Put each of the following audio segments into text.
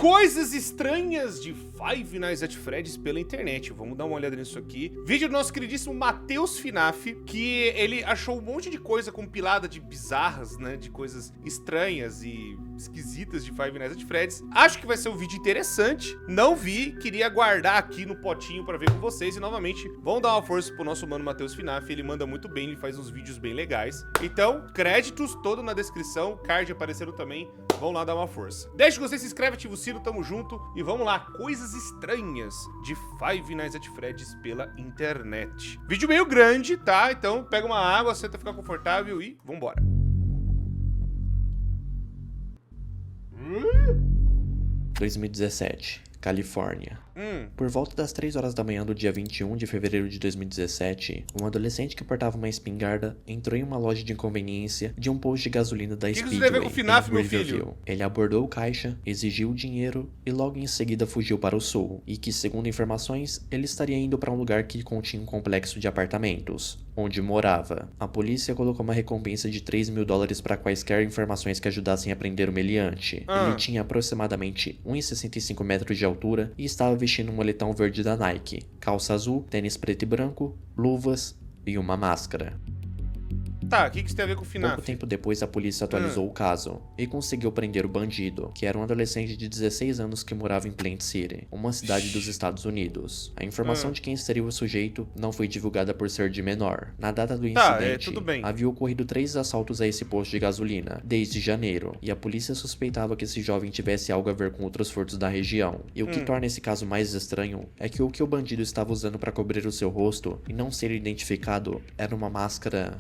Coisas estranhas de Five Nights at Freddy's pela internet. Vamos dar uma olhada nisso aqui. Vídeo do nosso queridíssimo Matheus Finaf, que ele achou um monte de coisa compilada de bizarras, né? De coisas estranhas e esquisitas de Five Nights at Freddy's. Acho que vai ser um vídeo interessante. Não vi, queria guardar aqui no potinho pra ver com vocês. E novamente, vamos dar uma força pro nosso mano Matheus Finaf. Ele manda muito bem, ele faz uns vídeos bem legais. Então, créditos todo na descrição, card apareceram também. Vão lá dar uma força. Deixa o gostei, se inscreve, ativa o sino, tamo junto. E vamos lá, coisas estranhas de Five Nights at Freddy's pela internet. Vídeo meio grande, tá? Então pega uma água, senta, ficar confortável e vambora. 2017, Califórnia. Por volta das 3 horas da manhã do dia 21 de fevereiro de 2017, um adolescente que portava uma espingarda entrou em uma loja de conveniência de um posto de gasolina da Speedway em Riverview. Ele abordou o caixa, exigiu o dinheiro e logo em seguida fugiu para o sul, e que, segundo informações, ele estaria indo para um lugar que continha um complexo de apartamentos, onde morava. A polícia colocou uma recompensa de $3.000 para quaisquer informações que ajudassem a prender o meliante. Ele tinha aproximadamente 1,65 metros de altura e estava vestindo um moletom verde da Nike, calça azul, tênis preto e branco, luvas e uma máscara. Tá, o que isso tem a ver com o Finaf? Pouco tempo depois, a polícia atualizou o caso e conseguiu prender o bandido, que era um adolescente de 16 anos que morava em Plant City, uma cidade dos Estados Unidos. A informação de quem seria o sujeito não foi divulgada por ser de menor. Na data do incidente, havia ocorrido 3 assaltos a esse posto de gasolina desde janeiro, e a polícia suspeitava que esse jovem tivesse algo a ver com outros furtos da região. E o que torna esse caso mais estranho é que o que o bandido estava usando para cobrir o seu rosto e não ser identificado era uma máscara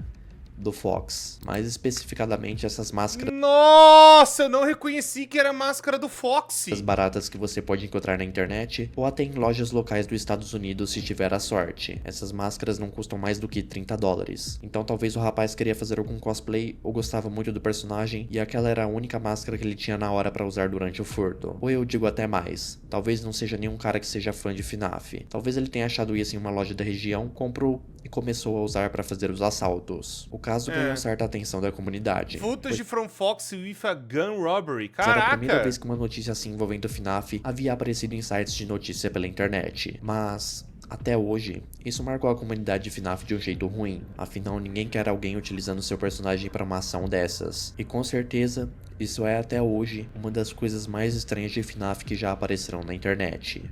do Fox. Mais especificadamente, essas máscaras... Nossa, eu não reconheci que era a máscara do Fox. As baratas que você pode encontrar na internet ou até em lojas locais dos Estados Unidos se tiver a sorte. Essas máscaras não custam mais do que $30. Então talvez o rapaz queria fazer algum cosplay ou gostava muito do personagem e aquela era a única máscara que ele tinha na hora pra usar durante o furto. Ou eu digo até mais, talvez não seja nenhum cara que seja fã de FNAF. Talvez ele tenha achado isso em uma loja da região, comprou e começou a usar para fazer os assaltos. O caso ganhou certa atenção da comunidade. Footage from Fox with a gun robbery. Caraca! Era a primeira vez que uma notícia assim envolvendo o FNAF havia aparecido em sites de notícia pela internet. Mas até hoje, isso marcou a comunidade de FNAF de um jeito ruim. Afinal, ninguém quer alguém utilizando seu personagem para uma ação dessas. E com certeza, isso é até hoje uma das coisas mais estranhas de FNAF que já apareceram na internet.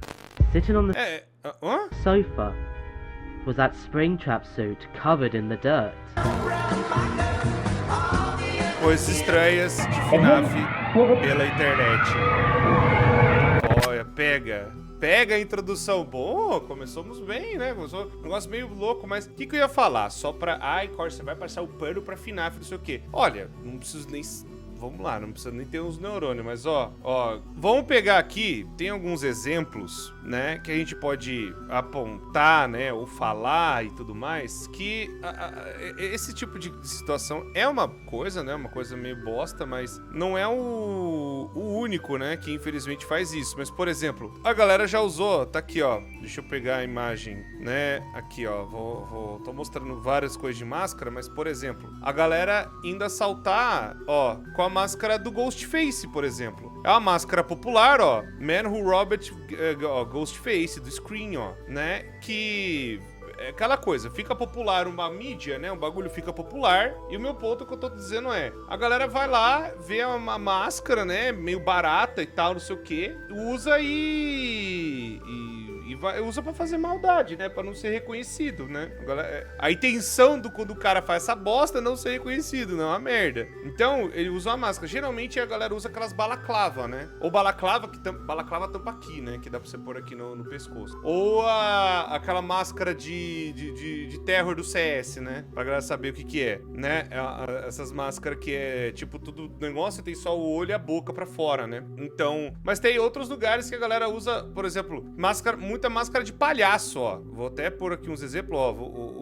Sitting on the sofa was that Springtrap suit covered in the dirt. Coisas estranhas de FNAF pela internet. Olha, pega a introdução. Bom, começamos bem, né? Começou um negócio meio louco, mas o que eu ia falar? Só pra... Ai, Corsa, você vai passar o pano pra FNAF, não sei o quê. Olha, não preciso nem... Vamos lá, não precisa nem ter uns neurônios, mas ó, vamos pegar aqui, tem alguns exemplos, né, que a gente pode apontar, né, ou falar e tudo mais, que esse tipo de situação é uma coisa, né, uma coisa meio bosta, mas não é o único, né, que infelizmente faz isso. Mas, por exemplo, a galera já usou, tá aqui, ó, deixa eu pegar a imagem, né, aqui, ó, tô mostrando várias coisas de máscara, mas, por exemplo, a galera indo assaltar, ó, com a máscara do Ghostface, por exemplo. É uma máscara popular, ó. Man Who Robbed Ghostface, do Scream, ó. Né? Que... é aquela coisa, fica popular uma mídia, né? Um bagulho fica popular. E o meu ponto que eu tô dizendo é... a galera vai lá, vê uma máscara, né? Meio barata e tal, não sei o quê. Usa usa pra fazer maldade, né? Pra não ser reconhecido, né? A intenção quando o cara faz essa bosta é não ser reconhecido, não é uma merda. Então, ele usa uma máscara. Geralmente, a galera usa aquelas balaclava, né? Ou balaclava, balaclava tampa aqui, né? Que dá pra você pôr aqui no pescoço. Ou aquela máscara de terror do CS, né? Pra galera saber o que é, né? Essas máscaras que é, tipo, tudo negócio, tem só o olho e a boca pra fora, né? Então... mas tem outros lugares que a galera usa, por exemplo, muita máscara de palhaço, ó. Vou até pôr aqui uns exemplos, ó.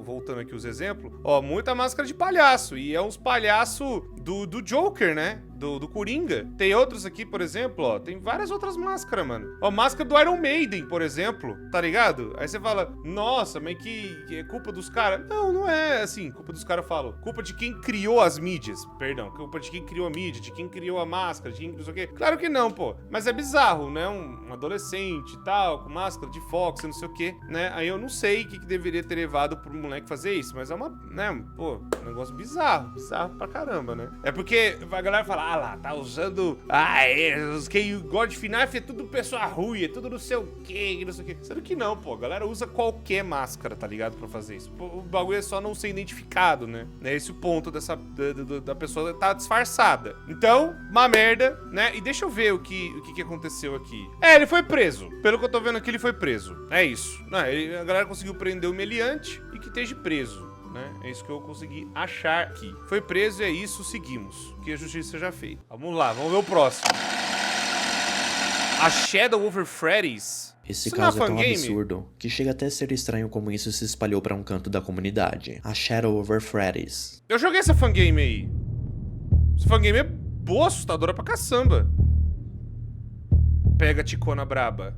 Voltando aqui os exemplos. Ó, muita máscara de palhaço. E é uns palhaço do Joker, né? do Coringa. Tem outros aqui, por exemplo, ó. Tem várias outras máscaras, mano. Ó, máscara do Iron Maiden, por exemplo. Tá ligado? Aí você fala, nossa, mas que é culpa dos caras. Não, não é assim. Culpa dos caras, eu falo. Culpa de quem criou as mídias. Perdão. Culpa de quem criou a mídia, de quem criou a máscara, de quem não sei o quê. Claro que não, pô. Mas é bizarro, né? Um adolescente e tal, com máscara de Fox, não sei o quê, né? Aí eu não sei o que deveria ter levado pro moleque fazer isso, mas é uma, né? Pô, um negócio bizarro. Bizarro pra caramba, né? É porque a galera fala, ah lá, tá usando... quem gosta de FNAF é tudo pessoa ruim, é tudo não sei o quê, não sei o quê. Sendo que não, pô. A galera usa qualquer máscara, tá ligado? Pra fazer isso. O bagulho é só não ser identificado, né? É esse o ponto da pessoa tá disfarçada. Então, uma merda, né? E deixa eu ver o que aconteceu aqui. Ele foi preso. Pelo que eu tô vendo aqui, ele foi preso. É isso. A galera conseguiu prender o meliante e que esteja preso. Né? É isso que eu consegui achar aqui. Foi preso e é isso, seguimos. Que a justiça já fez. Vamos lá, vamos ver o próximo. A Shadow Over Freddy's. Esse caso é tão absurdo que chega até a ser estranho como isso se espalhou pra um canto da comunidade. A Shadow Over Freddy's. Eu joguei essa fangame aí. Essa fangame é boa, assustadora pra caçamba. Pega Ticona braba.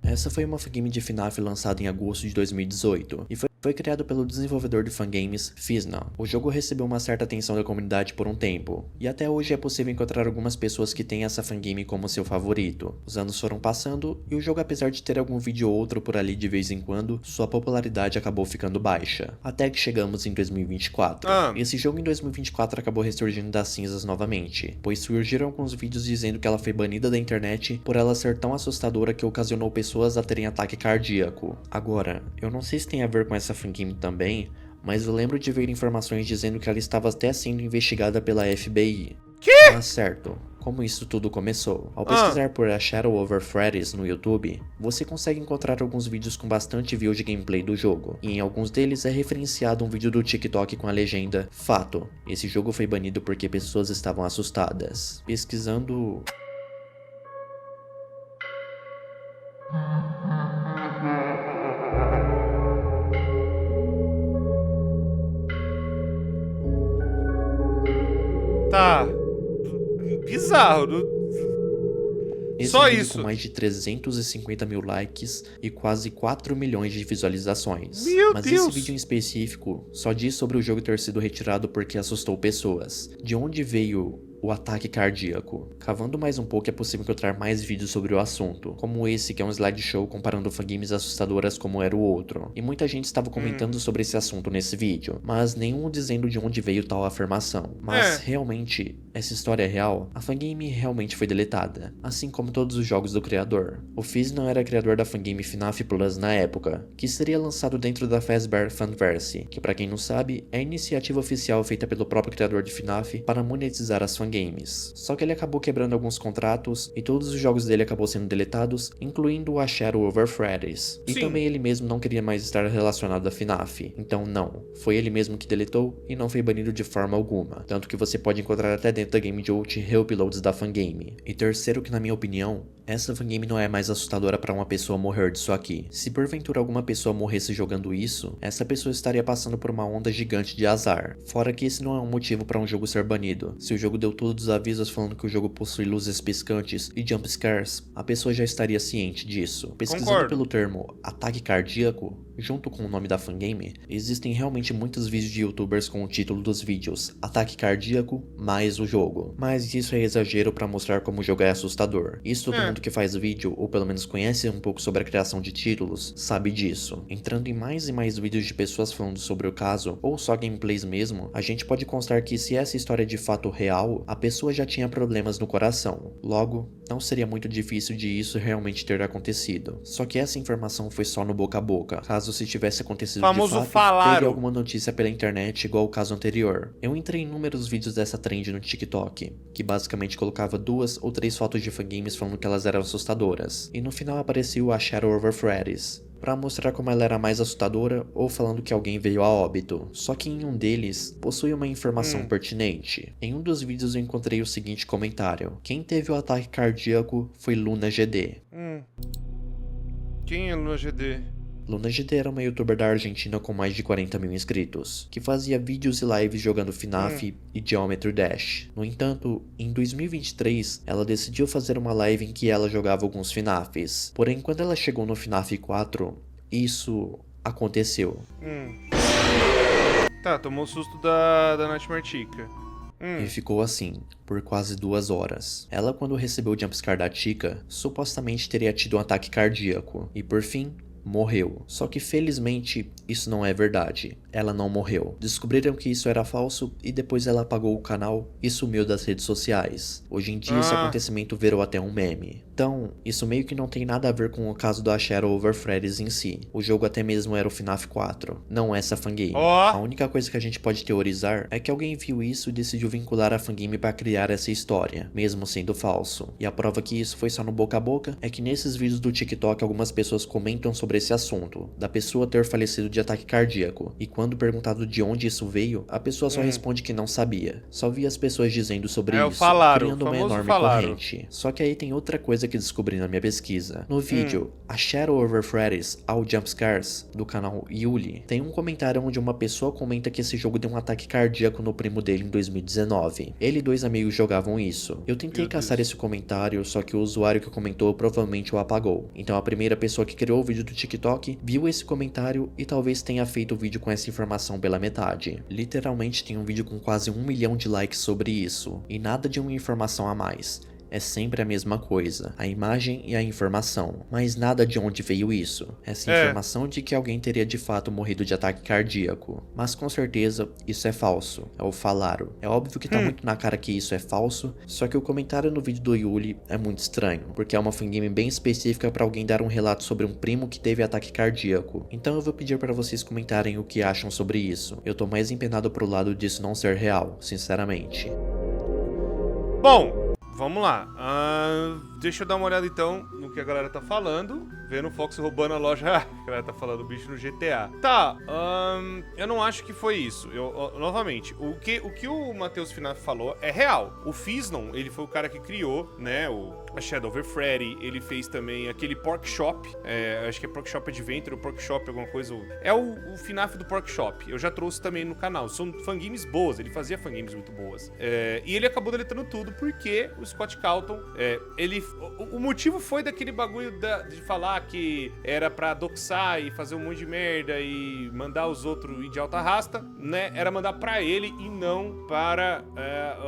Essa foi uma fangame de FNAF lançada em agosto de 2018 e foi criado pelo desenvolvedor de fangames, Fizna. O jogo recebeu uma certa atenção da comunidade por um tempo, e até hoje é possível encontrar algumas pessoas que têm essa fangame como seu favorito. Os anos foram passando, e o jogo, apesar de ter algum vídeo ou outro por ali de vez em quando, sua popularidade acabou ficando baixa. Até que chegamos em 2024. Esse jogo em 2024 acabou ressurgindo das cinzas novamente, pois surgiram alguns vídeos dizendo que ela foi banida da internet por ela ser tão assustadora que ocasionou pessoas a terem ataque cardíaco. Agora, eu não sei se tem a ver com essa fangame também, mas eu lembro de ver informações dizendo que ela estava até sendo investigada pela FBI. Que? Mas certo, como isso tudo começou? Ao pesquisar por A Shadow Over Freddy's no YouTube, você consegue encontrar alguns vídeos com bastante view de gameplay do jogo, e em alguns deles é referenciado um vídeo do TikTok com a legenda "Fato, esse jogo foi banido porque pessoas estavam assustadas". Pesquisando... Tá. Bizarro. Esse só vídeo isso. Com mais de 350 mil likes e quase 4 milhões de visualizações. Mas Deus. Esse vídeo em específico só diz sobre o jogo ter sido retirado porque assustou pessoas. De onde veio o ataque cardíaco? Cavando mais um pouco é possível encontrar mais vídeos sobre o assunto, como esse que é um slideshow comparando fangames assustadoras como era o outro. E muita gente estava comentando sobre esse assunto nesse vídeo, mas nenhum dizendo de onde veio tal afirmação. Mas realmente, essa história é real? A fangame realmente foi deletada, assim como todos os jogos do criador. O Fizz não era criador da fangame FNAF Plus na época, que seria lançado dentro da Fazbear Fanverse, que pra quem não sabe, é a iniciativa oficial feita pelo próprio criador de FNAF para monetizar as fangames. Só que ele acabou quebrando alguns contratos e todos os jogos dele acabou sendo deletados, incluindo A Shadow Over Freddy's. E também ele mesmo não queria mais estar relacionado a FNAF, então não, foi ele mesmo que deletou e não foi banido de forma alguma, tanto que você pode encontrar até dentro da Game Jolt reuploads da fangame. E terceiro que na minha opinião, essa fangame não é mais assustadora para uma pessoa morrer disso aqui. Se porventura alguma pessoa morresse jogando isso, essa pessoa estaria passando por uma onda gigante de azar. Fora que esse não é um motivo para um jogo ser banido. Se o jogo deu todos os avisos falando que o jogo possui luzes piscantes e jump scares, a pessoa já estaria ciente disso. Pesquisando pelo termo ataque cardíaco, junto com o nome da fangame, existem realmente muitos vídeos de youtubers com o título dos vídeos ataque cardíaco mais o jogo. Mas isso é exagero para mostrar como o jogo é assustador. Isso todo mundo que faz vídeo, ou pelo menos conhece um pouco sobre a criação de títulos, sabe disso. Entrando em mais e mais vídeos de pessoas falando sobre o caso, ou só gameplays mesmo, a gente pode constar que se essa história é de fato real, a pessoa já tinha problemas no coração. Logo, não seria muito difícil de isso realmente ter acontecido. Só que essa informação foi só no boca a boca. Caso se tivesse acontecido de fato, teria alguma notícia pela internet igual o caso anterior. Eu entrei em inúmeros vídeos dessa trend no TikTok, que basicamente colocava 2 ou 3 fotos de fangames falando que elas eram assustadoras, e no final apareceu a Shadow Over Freddy's, pra mostrar como ela era mais assustadora ou falando que alguém veio a óbito. Só que em um deles, possui uma informação pertinente. Em um dos vídeos eu encontrei o seguinte comentário: quem teve o ataque cardíaco foi Luna GD. Quem é Luna GD? Luna GT era uma youtuber da Argentina com mais de 40 mil inscritos, que fazia vídeos e lives jogando FNAF e Geometry Dash. No entanto, em 2023, ela decidiu fazer uma live em que ela jogava alguns FNAFs. Porém, quando ela chegou no FNAF 4, isso aconteceu. Tá, tomou o susto da Nightmare Chica. E ficou assim, por quase 2 horas. Ela, quando recebeu o jumpscare da Chica, supostamente teria tido um ataque cardíaco. E por fim, morreu. Só que felizmente isso não é verdade. Ela não morreu. Descobriram que isso era falso e depois ela apagou o canal e sumiu das redes sociais. Hoje em dia esse acontecimento virou até um meme. Então, isso meio que não tem nada a ver com o caso da Shadow Over Freddy's em si. O jogo até mesmo era o FNAF 4, não essa fangame. A única coisa que a gente pode teorizar é que alguém viu isso e decidiu vincular a fangame para criar essa história, mesmo sendo falso. E a prova que isso foi só no boca a boca é que nesses vídeos do TikTok algumas pessoas comentam sobre esse assunto, da pessoa ter falecido de ataque cardíaco, e quando perguntado de onde isso veio, a pessoa só responde que não sabia. Só via as pessoas dizendo sobre isso, criando uma enorme corrente. Só que aí tem outra coisa que descobri na minha pesquisa. No vídeo A Shadow Over Freddy's All Jumpscares, do canal Yuli, tem um comentário onde uma pessoa comenta que esse jogo deu um ataque cardíaco no primo dele em 2019. Ele e 2 amigos jogavam isso. Eu tentei caçar esse comentário, só que o usuário que comentou provavelmente o apagou. Então a primeira pessoa que criou o vídeo do TikTok viu esse comentário e talvez tenha feito o vídeo com essa informação pela metade. Literalmente tem um vídeo com quase 1 milhão de likes sobre isso, e nada de uma informação a mais. É sempre a mesma coisa, a imagem e a informação, mas nada de onde veio isso. Essa informação de que alguém teria de fato morrido de ataque cardíaco. Mas com certeza, isso é falso, é o falaram. É óbvio que tá muito na cara que isso é falso, só que o comentário no vídeo do Yuli é muito estranho, porque é uma fangame bem específica pra alguém dar um relato sobre um primo que teve ataque cardíaco. Então eu vou pedir pra vocês comentarem o que acham sobre isso. Eu tô mais empenado pro lado disso não ser real, sinceramente. Bom, vamos lá. Deixa eu dar uma olhada então no que a galera tá falando. Vendo o Fox roubando a loja. A galera tá falando bicho no GTA. Tá, eu não acho que foi isso. Novamente, o que o Matheus Finaf falou é real. O Fiznon, ele foi o cara que criou, né, a Shadow Over Freddy. Ele fez também aquele Pork Shop. Acho que é Pork Shop Adventure ou Pork Shop, alguma coisa. É o Finaf do Pork Shop. Eu já trouxe também no canal. São fangames boas. Ele fazia fangames muito boas. E ele acabou deletando tudo porque o Scott Calton, o motivo foi daquele bagulho de falar que era pra doxar e fazer um monte de merda e mandar os outros ir de alta rasta, né? Era mandar pra ele e não para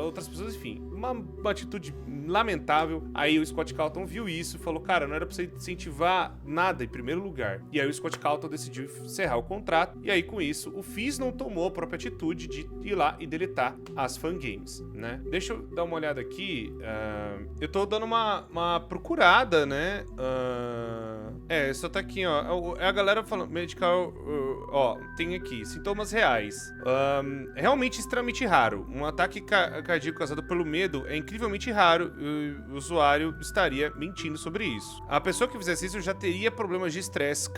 outras pessoas, enfim. Uma atitude lamentável. Aí o Scott Calton viu isso e falou, cara, não era pra você incentivar nada em primeiro lugar. E aí o Scott Calton decidiu encerrar o contrato. E aí com isso, o Fizz não tomou a própria atitude de ir lá e deletar as fangames, né? Deixa eu dar uma olhada aqui. Eu tô dando uma procurada, né? Só tá aqui, ó. É a galera falando, medical, ó, tem aqui, sintomas reais. Realmente extremamente raro. Um ataque cardíaco causado pelo medo é incrivelmente raro. O usuário estaria mentindo sobre isso. A pessoa que fizesse isso já teria problemas de estresse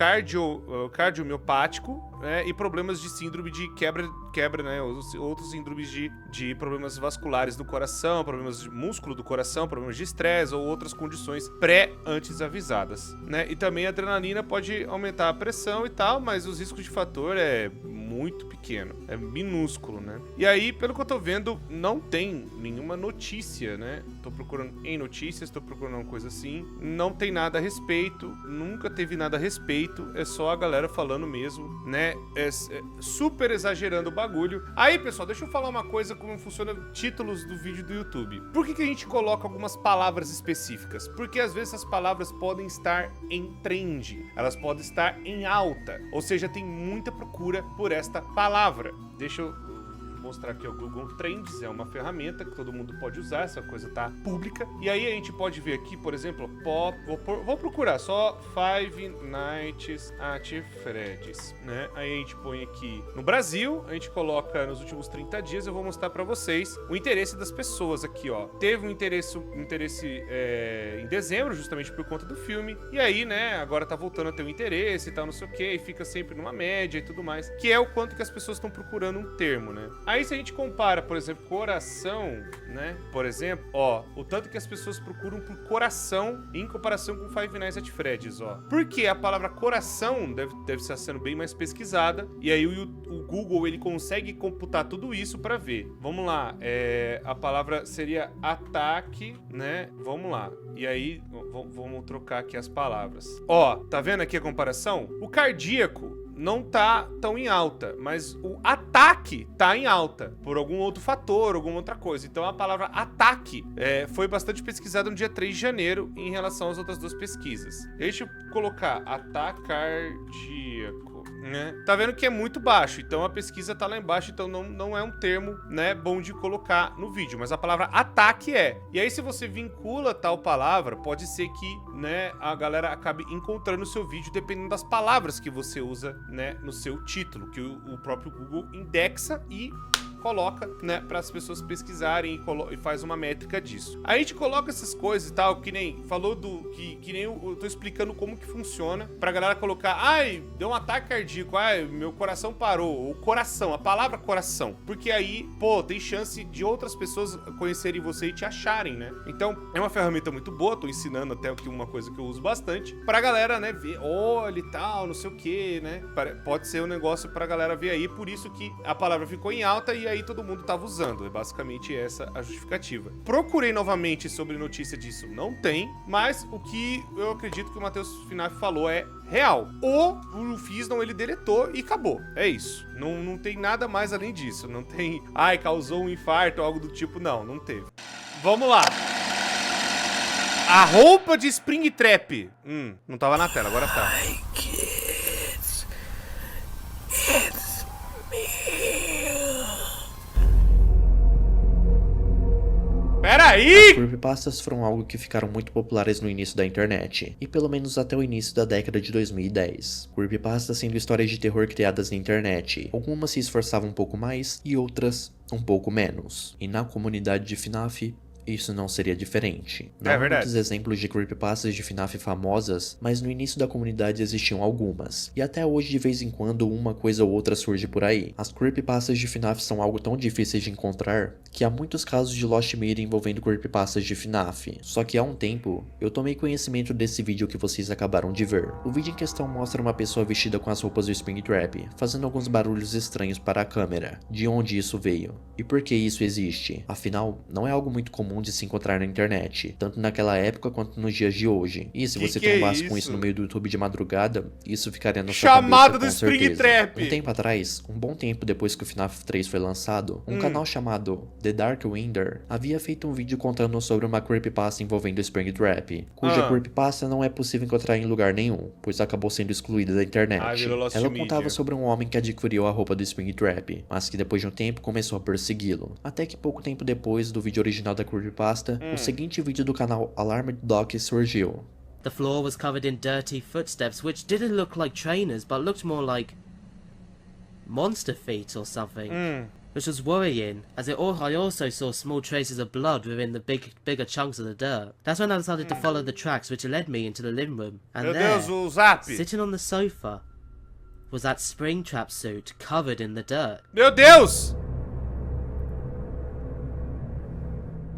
cardiomiopático, né, e problemas de síndrome de quebra, né, outros síndromes de problemas vasculares do coração, problemas de músculo do coração, problemas de estresse ou outras condições pré-antes avisadas, né? E também a adrenalina pode aumentar a pressão e tal, mas os riscos de fator é muito pequeno, é minúsculo, né? E aí, pelo que eu tô vendo, não tem nenhuma notícia, né? Tô procurando em notícias, tô procurando uma coisa assim, não tem nada a respeito, nunca teve nada a respeito, é só a galera falando mesmo, né? Super exagerando o bagulho. Aí, pessoal, deixa eu falar uma coisa como funciona títulos do vídeo do YouTube. Por que a gente coloca algumas palavras específicas? Porque às vezes essas palavras podem estar em trend, elas podem estar em alta, ou seja, tem muita procura por esta palavra. Deixa eu mostrar aqui o Google Trends, é uma ferramenta que todo mundo pode usar, essa coisa tá pública. E aí a gente pode ver aqui, por exemplo, vou procurar só Five Nights at Freddy's, né? Aí a gente põe aqui no Brasil, a gente coloca nos últimos 30 dias, eu vou mostrar pra vocês o interesse das pessoas aqui, ó. Teve um interesse em dezembro, justamente por conta do filme, e aí, né, agora tá voltando a ter um interesse e tal, não sei o que, e fica sempre numa média e tudo mais, que é o quanto que as pessoas estão procurando um termo, né? Aí se a gente compara, por exemplo, coração, né? Por exemplo, ó, o tanto que as pessoas procuram por coração em comparação com Five Nights at Freddy's, ó. Porque a palavra coração deve estar sendo bem mais pesquisada, e aí o Google, ele consegue computar tudo isso pra ver. Vamos lá, a palavra seria ataque, né? Vamos lá. E aí, vamos trocar aqui as palavras. Ó, tá vendo aqui a comparação? O cardíaco não tá tão em alta, mas o ataque tá em alta, por algum outro fator, alguma outra coisa. Então a palavra ataque foi bastante pesquisada no dia 3 de janeiro em relação às outras duas pesquisas. Deixa eu colocar ataque cardíaco. Né? Tá vendo que é muito baixo, então a pesquisa tá lá embaixo, então não é um termo, né, bom de colocar no vídeo, mas a palavra ataque é. E aí se você vincula tal palavra, pode ser que, né, a galera acabe encontrando o seu vídeo dependendo das palavras que você usa, né, no seu título, que o próprio Google indexa e coloca, né, para as pessoas pesquisarem e faz uma métrica disso. Aí a gente coloca essas coisas e tal, que nem falou que nem eu tô explicando como que funciona, pra galera colocar, ai, deu um ataque cardíaco, ai, meu coração parou, ou coração, a palavra coração, porque aí, pô, tem chance de outras pessoas conhecerem você e te acharem, né? Então, é uma ferramenta muito boa, tô ensinando até aqui uma coisa que eu uso bastante, pra galera, né, ver, olha e tal, não sei o que, né? Pode ser um negócio pra galera ver aí, por isso que a palavra ficou em alta e aí todo mundo tava usando. É basicamente essa a justificativa. Procurei novamente sobre notícia disso, não tem, mas o que eu acredito que o Matheus Finaf falou é real. O Fisdom, ele deletou e acabou. É isso. Não tem nada mais além disso. Não tem, ai, causou um infarto ou algo do tipo. Não teve. Vamos lá. A roupa de Springtrap. Não tava na tela, agora tá. Hi, kids. It's me. Peraí! As creepypastas foram algo que ficaram muito populares no início da internet, e pelo menos até o início da década de 2010. Creepypastas sendo histórias de terror criadas na internet. Algumas se esforçavam um pouco mais, e outras um pouco menos. E na comunidade de FNAF, isso não seria diferente. Não há muitos exemplos de creepypastas de FNAF famosas, mas no início da comunidade existiam algumas. E até hoje, de vez em quando, uma coisa ou outra surge por aí. As creepypastas de FNAF são algo tão difíceis de encontrar, que há muitos casos de Lost Media envolvendo creepypastas de FNAF. Só que há um tempo, eu tomei conhecimento desse vídeo que vocês acabaram de ver. O vídeo em questão mostra uma pessoa vestida com as roupas do Springtrap, fazendo alguns barulhos estranhos para a câmera. De onde isso veio? E por que isso existe? Afinal, não é algo muito comum de se encontrar na internet, tanto naquela época quanto nos dias de hoje. E se você trombasse com isso no meio do YouTube de madrugada, isso ficaria na sua chamada cabeça, do Springtrap! Um tempo atrás, um bom tempo depois que o FNAF 3 foi lançado, um canal chamado The Dark Winder havia feito um vídeo contando sobre uma creepypasta envolvendo o Springtrap, cuja creepypasta não é possível encontrar em lugar nenhum, pois acabou sendo excluída da internet. Ela contava sobre um homem que adquiriu a roupa do Springtrap, mas que depois de um tempo começou a persegui-lo. Até que pouco tempo depois do vídeo original da creepypasta, o seguinte vídeo do canal Alarmed Doc surgiu. The floor was covered in dirty footsteps which didn't look like trainers but looked more like monster feet or something. Which was worrying, as I also saw small traces of blood within the bigger chunks of the dirt. That's when I decided to follow the tracks which led me into the living room. And there, sitting on the sofa, was that Springtrap suit covered in the dirt. Meu Deus!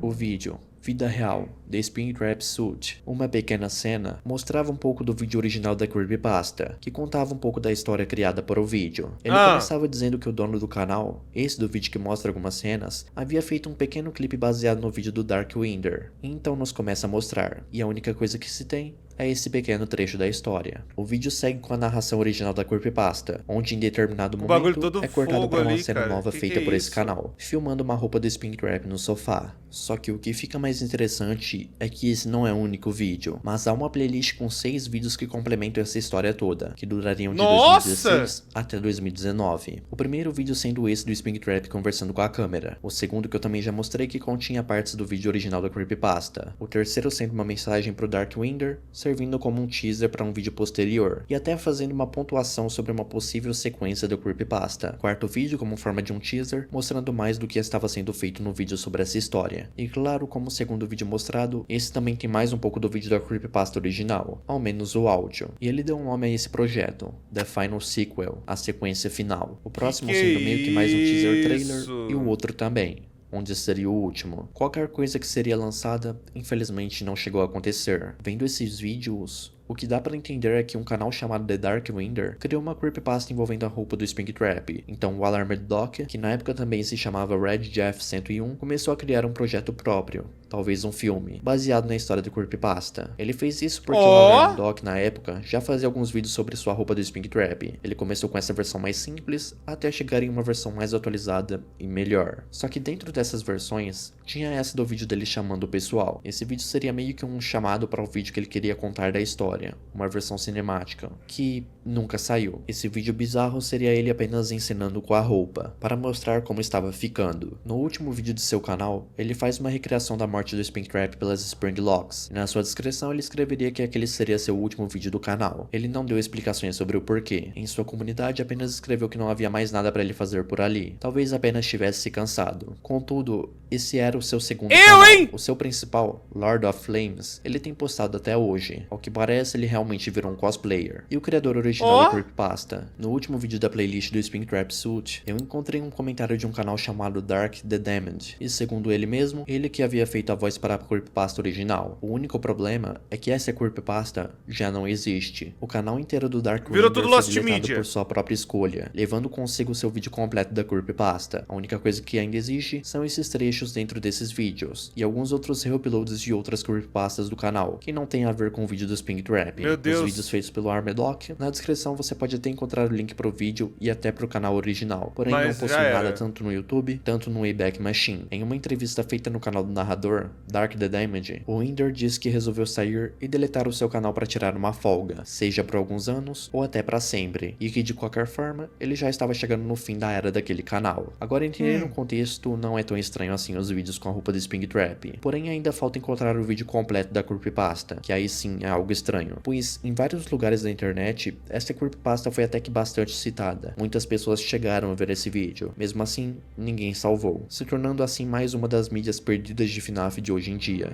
O vídeo Vida Real, The Springtrap Suit, uma pequena cena, mostrava um pouco do vídeo original da creepypasta, que contava um pouco da história criada para o vídeo. Ele começava dizendo que o dono do canal, esse do vídeo que mostra algumas cenas, havia feito um pequeno clipe baseado no vídeo do Dark Winder. E então nos começa a mostrar, e a única coisa que se tem é esse pequeno trecho da história. O vídeo segue com a narração original da creepypasta, onde em determinado momento é cortado para uma cena nova feita por esse canal, filmando uma roupa do Springtrap no sofá. Só que o que fica mais interessante é que esse não é o único vídeo, mas há uma playlist com 6 vídeos que complementam essa história toda, que durariam de 2016 até 2019. O primeiro vídeo sendo esse do Springtrap conversando com a câmera, o segundo que eu também já mostrei que continha partes do vídeo original da creepypasta, o terceiro sendo uma mensagem pro Dark Winder, servindo como um teaser para um vídeo posterior, e até fazendo uma pontuação sobre uma possível sequência do creepypasta. Quarto vídeo como forma de um teaser, mostrando mais do que estava sendo feito no vídeo sobre essa história. E claro, como o segundo vídeo mostrado, esse também tem mais um pouco do vídeo da creepypasta original, ao menos o áudio. E ele deu um nome a esse projeto, The Final Sequel, a sequência final. O próximo sendo meio que mais um teaser trailer, e o outro também, onde seria o último. Qualquer coisa que seria lançada, infelizmente não chegou a acontecer. Vendo esses vídeos, o que dá pra entender é que um canal chamado The Dark Winder criou uma creepypasta envolvendo a roupa do Springtrap. Então o Alarmed Doc, que na época também se chamava Red Jeff 101, começou a criar um projeto próprio, talvez um filme, baseado na história do creepypasta. Ele fez isso porque o Alarmed Doc, na época, já fazia alguns vídeos sobre sua roupa do Springtrap. Ele começou com essa versão mais simples, até chegar em uma versão mais atualizada e melhor. Só que dentro dessas versões, tinha essa do vídeo dele chamando o pessoal. Esse vídeo seria meio que um chamado para o vídeo que ele queria contar da história, uma versão cinemática, que nunca saiu. Esse vídeo bizarro seria ele apenas encenando com a roupa, para mostrar como estava ficando. No último vídeo de seu canal, ele faz uma recriação da morte do Springtrap pelas Springlocks, e na sua descrição ele escreveria que aquele seria seu último vídeo do canal. Ele não deu explicações sobre o porquê. Em sua comunidade apenas escreveu que não havia mais nada para ele fazer por ali, talvez apenas tivesse se cansado. Contudo, esse era o seu segundo canal. O seu principal, Lord of Flames, ele tem postado até hoje. Ao que parece, ele realmente virou um cosplayer. E o criador original da creepypasta. No último vídeo da playlist do Springtrap Suit, eu encontrei um comentário de um canal chamado Dark the Damned, e segundo ele mesmo, ele que havia feito a voz para a creepypasta original. O único problema é que essa creepypasta já não existe. O canal inteiro do Dark virou Winder tudo foi Lost deletado Media por sua própria escolha, levando consigo seu vídeo completo da creepypasta. A única coisa que ainda existe são esses trechos dentro desses vídeos, e alguns outros reuploads de outras creepypastas do canal, que não tem a ver com o vídeo do Springtrap. Meu Deus. Os vídeos feitos pelo Armedoc, na descrição você pode até encontrar o link pro vídeo e até pro canal original, porém não possui nada tanto no YouTube, tanto no Wayback Machine. Em uma entrevista feita no canal do narrador, Dark the Damage, o Winder disse que resolveu sair e deletar o seu canal para tirar uma folga, seja por alguns anos ou até para sempre, e que de qualquer forma, ele já estava chegando no fim da era daquele canal. Agora, entendendo o contexto, não é tão estranho assim os vídeos com a roupa do Springtrap, porém ainda falta encontrar o vídeo completo da creepypasta, que aí sim é algo estranho, pois em vários lugares da internet, essa creepypasta foi até que bastante citada. Muitas pessoas chegaram a ver esse vídeo, mesmo assim, ninguém salvou, se tornando assim mais uma das mídias perdidas de FNAF de hoje em dia.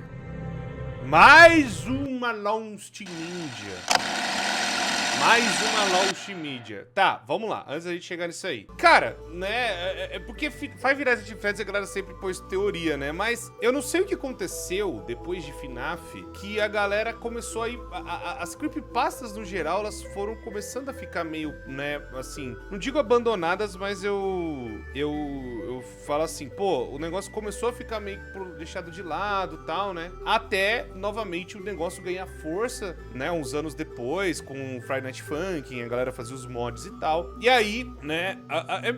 Mais uma Lost Media. Mais uma Lost Media. Tá, vamos lá, antes da gente chegar nisso aí. Cara, né, é porque Five Nights at Freddy's a galera sempre pôs teoria, né? Mas eu não sei o que aconteceu depois de FNAF, que a galera começou a ir... As creepypastas, no geral, elas foram começando a ficar meio, né, assim... Não digo abandonadas, mas eu falo assim, pô, o negócio começou a ficar meio deixado de lado e tal, né? Até, novamente, o negócio ganhar força, né, uns anos depois, com Friday Night Funkin', a galera fazia os mods e tal. E aí, né,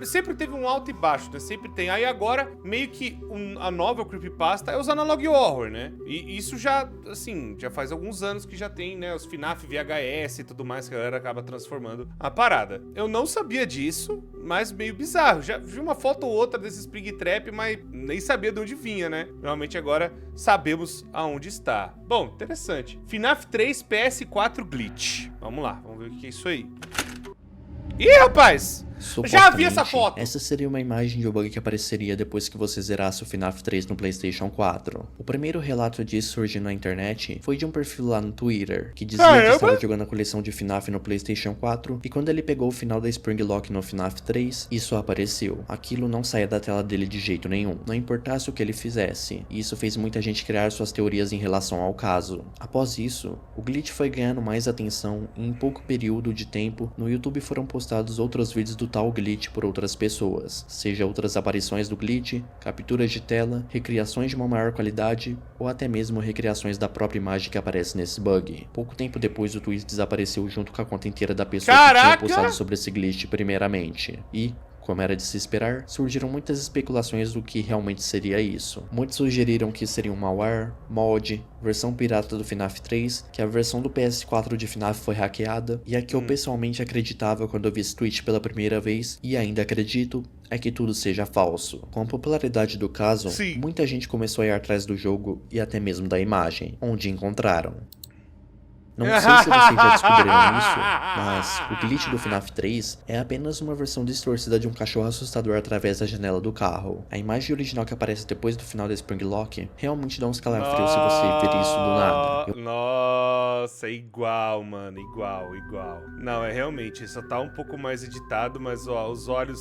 sempre teve um alto e baixo, né? Sempre tem. Aí agora, meio que a nova creepypasta é os Analog Horror, né? E isso já, assim, já faz alguns anos que já tem, né, os FNAF VHS e tudo mais, que a galera acaba transformando a parada. Eu não sabia disso, mas meio bizarro. Já vi uma foto ou outra desse Springtrap, mas nem sabia de onde vinha, né? Realmente agora sabemos aonde está. Bom, interessante. FNAF 3 PS4 Glitch. Vamos lá, vamos ver o que é isso aí. Ih, rapaz! Já vi essa foto! Essa seria uma imagem de um bug que apareceria depois que você zerasse o FNAF 3 no PlayStation 4. O primeiro relato disso surgindo na internet foi de um perfil lá no Twitter, que dizia que estava jogando a coleção de FNAF no PlayStation 4, e quando ele pegou o final da Springlock no FNAF 3, isso apareceu. Aquilo não saía da tela dele de jeito nenhum, não importasse o que ele fizesse, e isso fez muita gente criar suas teorias em relação ao caso. Após isso, o glitch foi ganhando mais atenção, e em pouco período de tempo, no YouTube foram postados outros vídeos do tal glitch por outras pessoas, seja outras aparições do glitch, capturas de tela, recriações de uma maior qualidade ou até mesmo recriações da própria imagem que aparece nesse bug. Pouco tempo depois o tweet desapareceu junto com a conta inteira da pessoa que tinha postado sobre esse glitch primeiramente. E, como era de se esperar, surgiram muitas especulações do que realmente seria isso. Muitos sugeriram que seria um malware, mod, versão pirata do FNAF 3, que a versão do PS4 de FNAF foi hackeada, e a que eu pessoalmente acreditava quando eu vi esse tweet pela primeira vez, e ainda acredito, é que tudo seja falso. Com a popularidade do caso, muita gente começou a ir atrás do jogo e até mesmo da imagem, onde encontraram Não sei se vocês já descobriram isso, mas o glitch do FNAF 3 é apenas uma versão distorcida de um cachorro assustador através da janela do carro. A imagem original que aparece depois do final da Springlock realmente dá uns calafrios se você ver isso do nada. Nossa, igual, mano, igual. Não, realmente, só tá um pouco mais editado, mas ó, os olhos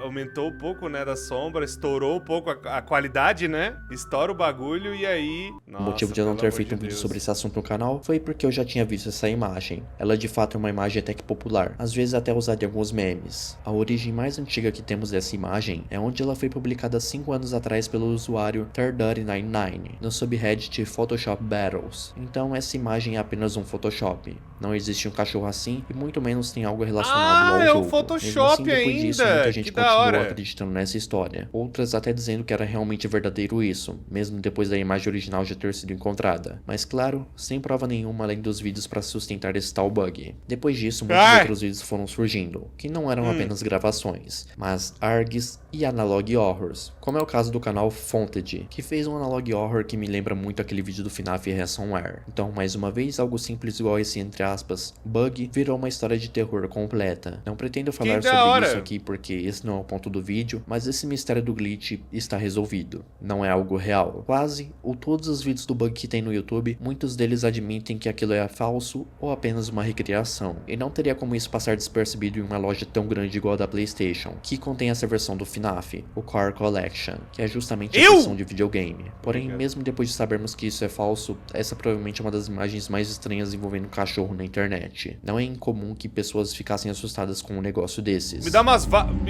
aumentou um pouco, né, da sombra, estourou um pouco a qualidade, né? Estoura o bagulho e aí... Nossa, o motivo de eu não ter feito um vídeo sobre esse assunto no canal foi porque eu já tinha visto essa imagem. Ela de fato é uma imagem até que popular, às vezes até usada em alguns memes. A origem mais antiga que temos dessa imagem é onde ela foi publicada 5 anos atrás pelo usuário Turduddy99 no subreddit Photoshop Battles. Então essa imagem é apenas um Photoshop. Não existe um cachorro assim e muito menos tem algo relacionado ao jogo. É um Photoshop mesmo assim, depois disso, ainda. muita gente continuou acreditando nessa história. Outras até dizendo que era realmente verdadeiro isso, mesmo depois da imagem original já ter sido encontrada. Mas claro, sem prova nenhuma além dos vídeos para sustentar esse tal bug. Depois disso, muitos outros vídeos foram surgindo, que não eram apenas gravações, mas ARGs e Analog Horrors, como é o caso do canal Fonted, que fez um Analog Horror que me lembra muito aquele vídeo do FNAF Ransomware. Então, mais uma vez, algo simples igual esse, entre aspas, bug, virou uma história de terror completa. Não pretendo falar sobre isso aqui porque esse não é o ponto do vídeo, mas esse mistério do glitch está resolvido. Não é algo real. Quase, ou todos os vídeos do bug que tem no YouTube, muitos deles admitem que aquilo é falso ou apenas uma recriação. E não teria como isso passar despercebido em uma loja tão grande igual a da PlayStation, que contém essa versão do FNAF, o Core Collection, que é justamente a versão de videogame. Porém, mesmo depois de sabermos que isso é falso, essa provavelmente é uma das imagens mais estranhas envolvendo um cachorro na internet. Não é incomum que pessoas ficassem assustadas com um negócio desses. Me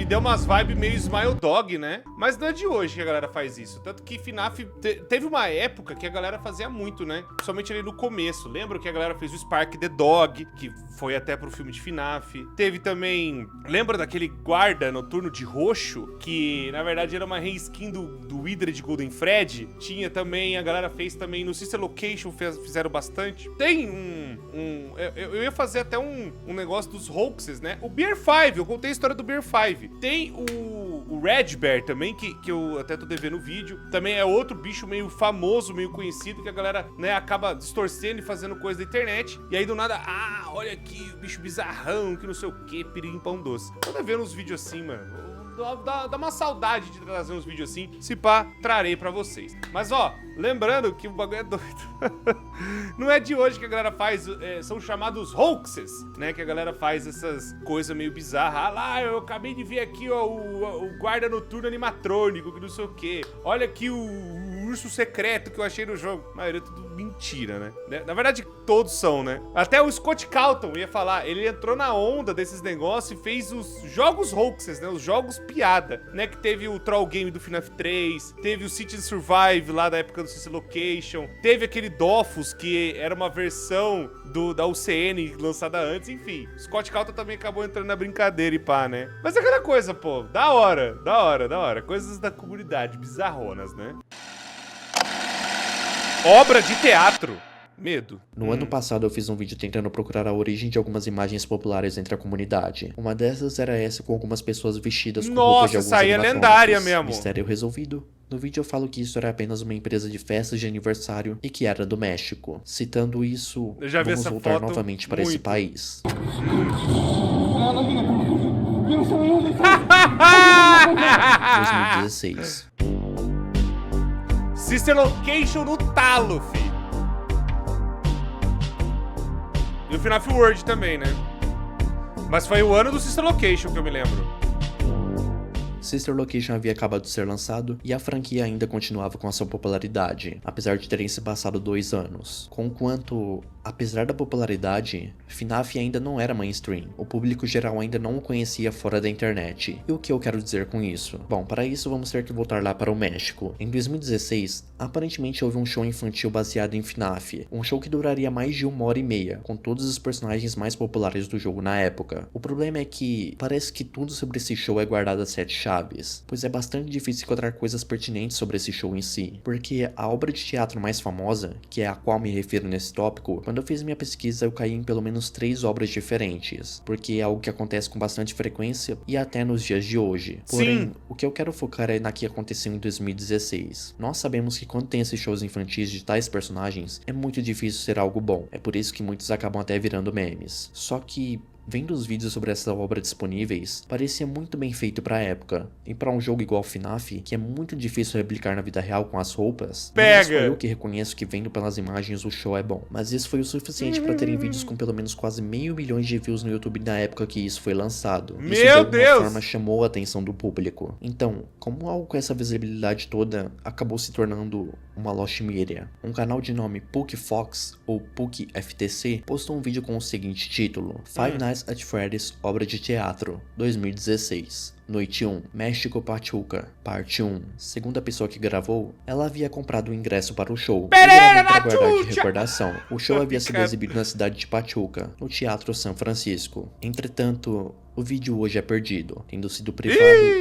deu umas vibes meio Smile Dog, né? Mas não é de hoje que a galera faz isso. Tanto que FNAF teve uma época que a galera fazia muito, né? Principalmente ali no começo. Lembra que a galera fez o Spark the Dog, que foi até pro filme de FNAF. Teve também... Lembra daquele guarda noturno de roxo? Que, na verdade, era uma reskin do Hydra de Golden Freddy. Tinha também, a galera fez também no Sister Location, fizeram bastante. Tem eu ia fazer até um negócio dos hoaxes, né? O Beer 5, eu contei a história do Beer 5. Tem o Red Bear também, que eu até tô devendo o vídeo. Também é outro bicho meio famoso, meio conhecido, que a galera, né, acaba distorcendo e fazendo coisa da internet. E aí do nada, olha aqui, o bicho bizarrão, que não sei o que, perigo em pão doce. Tô devendo uns vídeos assim, mano. Dá uma saudade de trazer uns vídeos assim. Se pá, trarei pra vocês. Mas ó, lembrando que o bagulho é doido. Não é de hoje que a galera faz, são chamados hoaxes, né? Que a galera faz essas coisas meio bizarras. Lá, eu acabei de ver aqui, ó, o guarda noturno animatrônico, que não sei o quê. Olha aqui o urso secreto que eu achei no jogo. A maioria é tudo mentira, né? Na verdade, todos são, né? Até o Scott Calton ia falar, ele entrou na onda desses negócios e fez os jogos hoaxes, né? Os jogos piada, né? Que teve o Troll Game do FNAF 3, teve o City Survive lá da época do Sister Location, teve aquele Dofus, que era uma versão da UCN lançada antes, enfim. Scott Calton também acabou entrando na brincadeira e pá, né? Mas é aquela coisa, pô, da hora. Coisas da comunidade, bizarronas, né? Obra de teatro. Medo. No ano passado eu fiz um vídeo tentando procurar a origem de algumas imagens populares entre a comunidade. Uma dessas era essa com algumas pessoas vestidas com roupas de alguns animatrônicos. Nossa, essa aí é lendária mesmo. Mistério resolvido. No vídeo eu falo que isso era apenas uma empresa de festas de aniversário e que era do México. Citando isso, vamos voltar novamente para esse país. 2016. Sister Location no talo, filho. E o FNAF World também, né? Mas foi o ano do Sister Location que eu me lembro. Sister Location havia acabado de ser lançado e a franquia ainda continuava com a sua popularidade, apesar de terem se passado 2 anos. Conquanto, apesar da popularidade, FNAF ainda não era mainstream, o público geral ainda não o conhecia fora da internet. E o que eu quero dizer com isso? Bom, para isso vamos ter que voltar lá para o México. Em 2016, aparentemente houve um show infantil baseado em FNAF, um show que duraria mais de 1h30, com todos os personagens mais populares do jogo na época. O problema é que parece que tudo sobre esse show é guardado a 7 chaves, pois é bastante difícil encontrar coisas pertinentes sobre esse show em si, porque a obra de teatro mais famosa, que é a qual me refiro nesse tópico, Quando eu fiz minha pesquisa, eu caí em pelo menos 3 obras diferentes, porque é algo que acontece com bastante frequência e até nos dias de hoje. Porém, o que eu quero focar é na que aconteceu em 2016. Nós sabemos que quando tem esses shows infantis de tais personagens, é muito difícil ser algo bom. É por isso que muitos acabam até virando memes. Só que vendo os vídeos sobre essa obra disponíveis, parecia muito bem feito pra época. E pra um jogo igual FNAF, que é muito difícil replicar na vida real com as roupas, não sou eu que reconheço que vendo pelas imagens o show é bom. Mas isso foi o suficiente pra terem vídeos com pelo menos quase 500 mil de views no YouTube na época que isso foi lançado. Isso de alguma forma chamou a atenção do público. Então, como algo com essa visibilidade toda acabou se tornando uma Lost Media, um canal de nome PUKFox ou PUKFTC postou um vídeo com o seguinte título: Five Nights at Freddy's, obra de teatro, 2016. Noite 1, México Pachuca, parte 1. Segundo a pessoa que gravou, ela havia comprado o ingresso para o show. Para guardar de recordação. O show havia sido exibido na cidade de Pachuca, no Teatro São Francisco. Entretanto, o vídeo hoje é perdido, tendo sido privado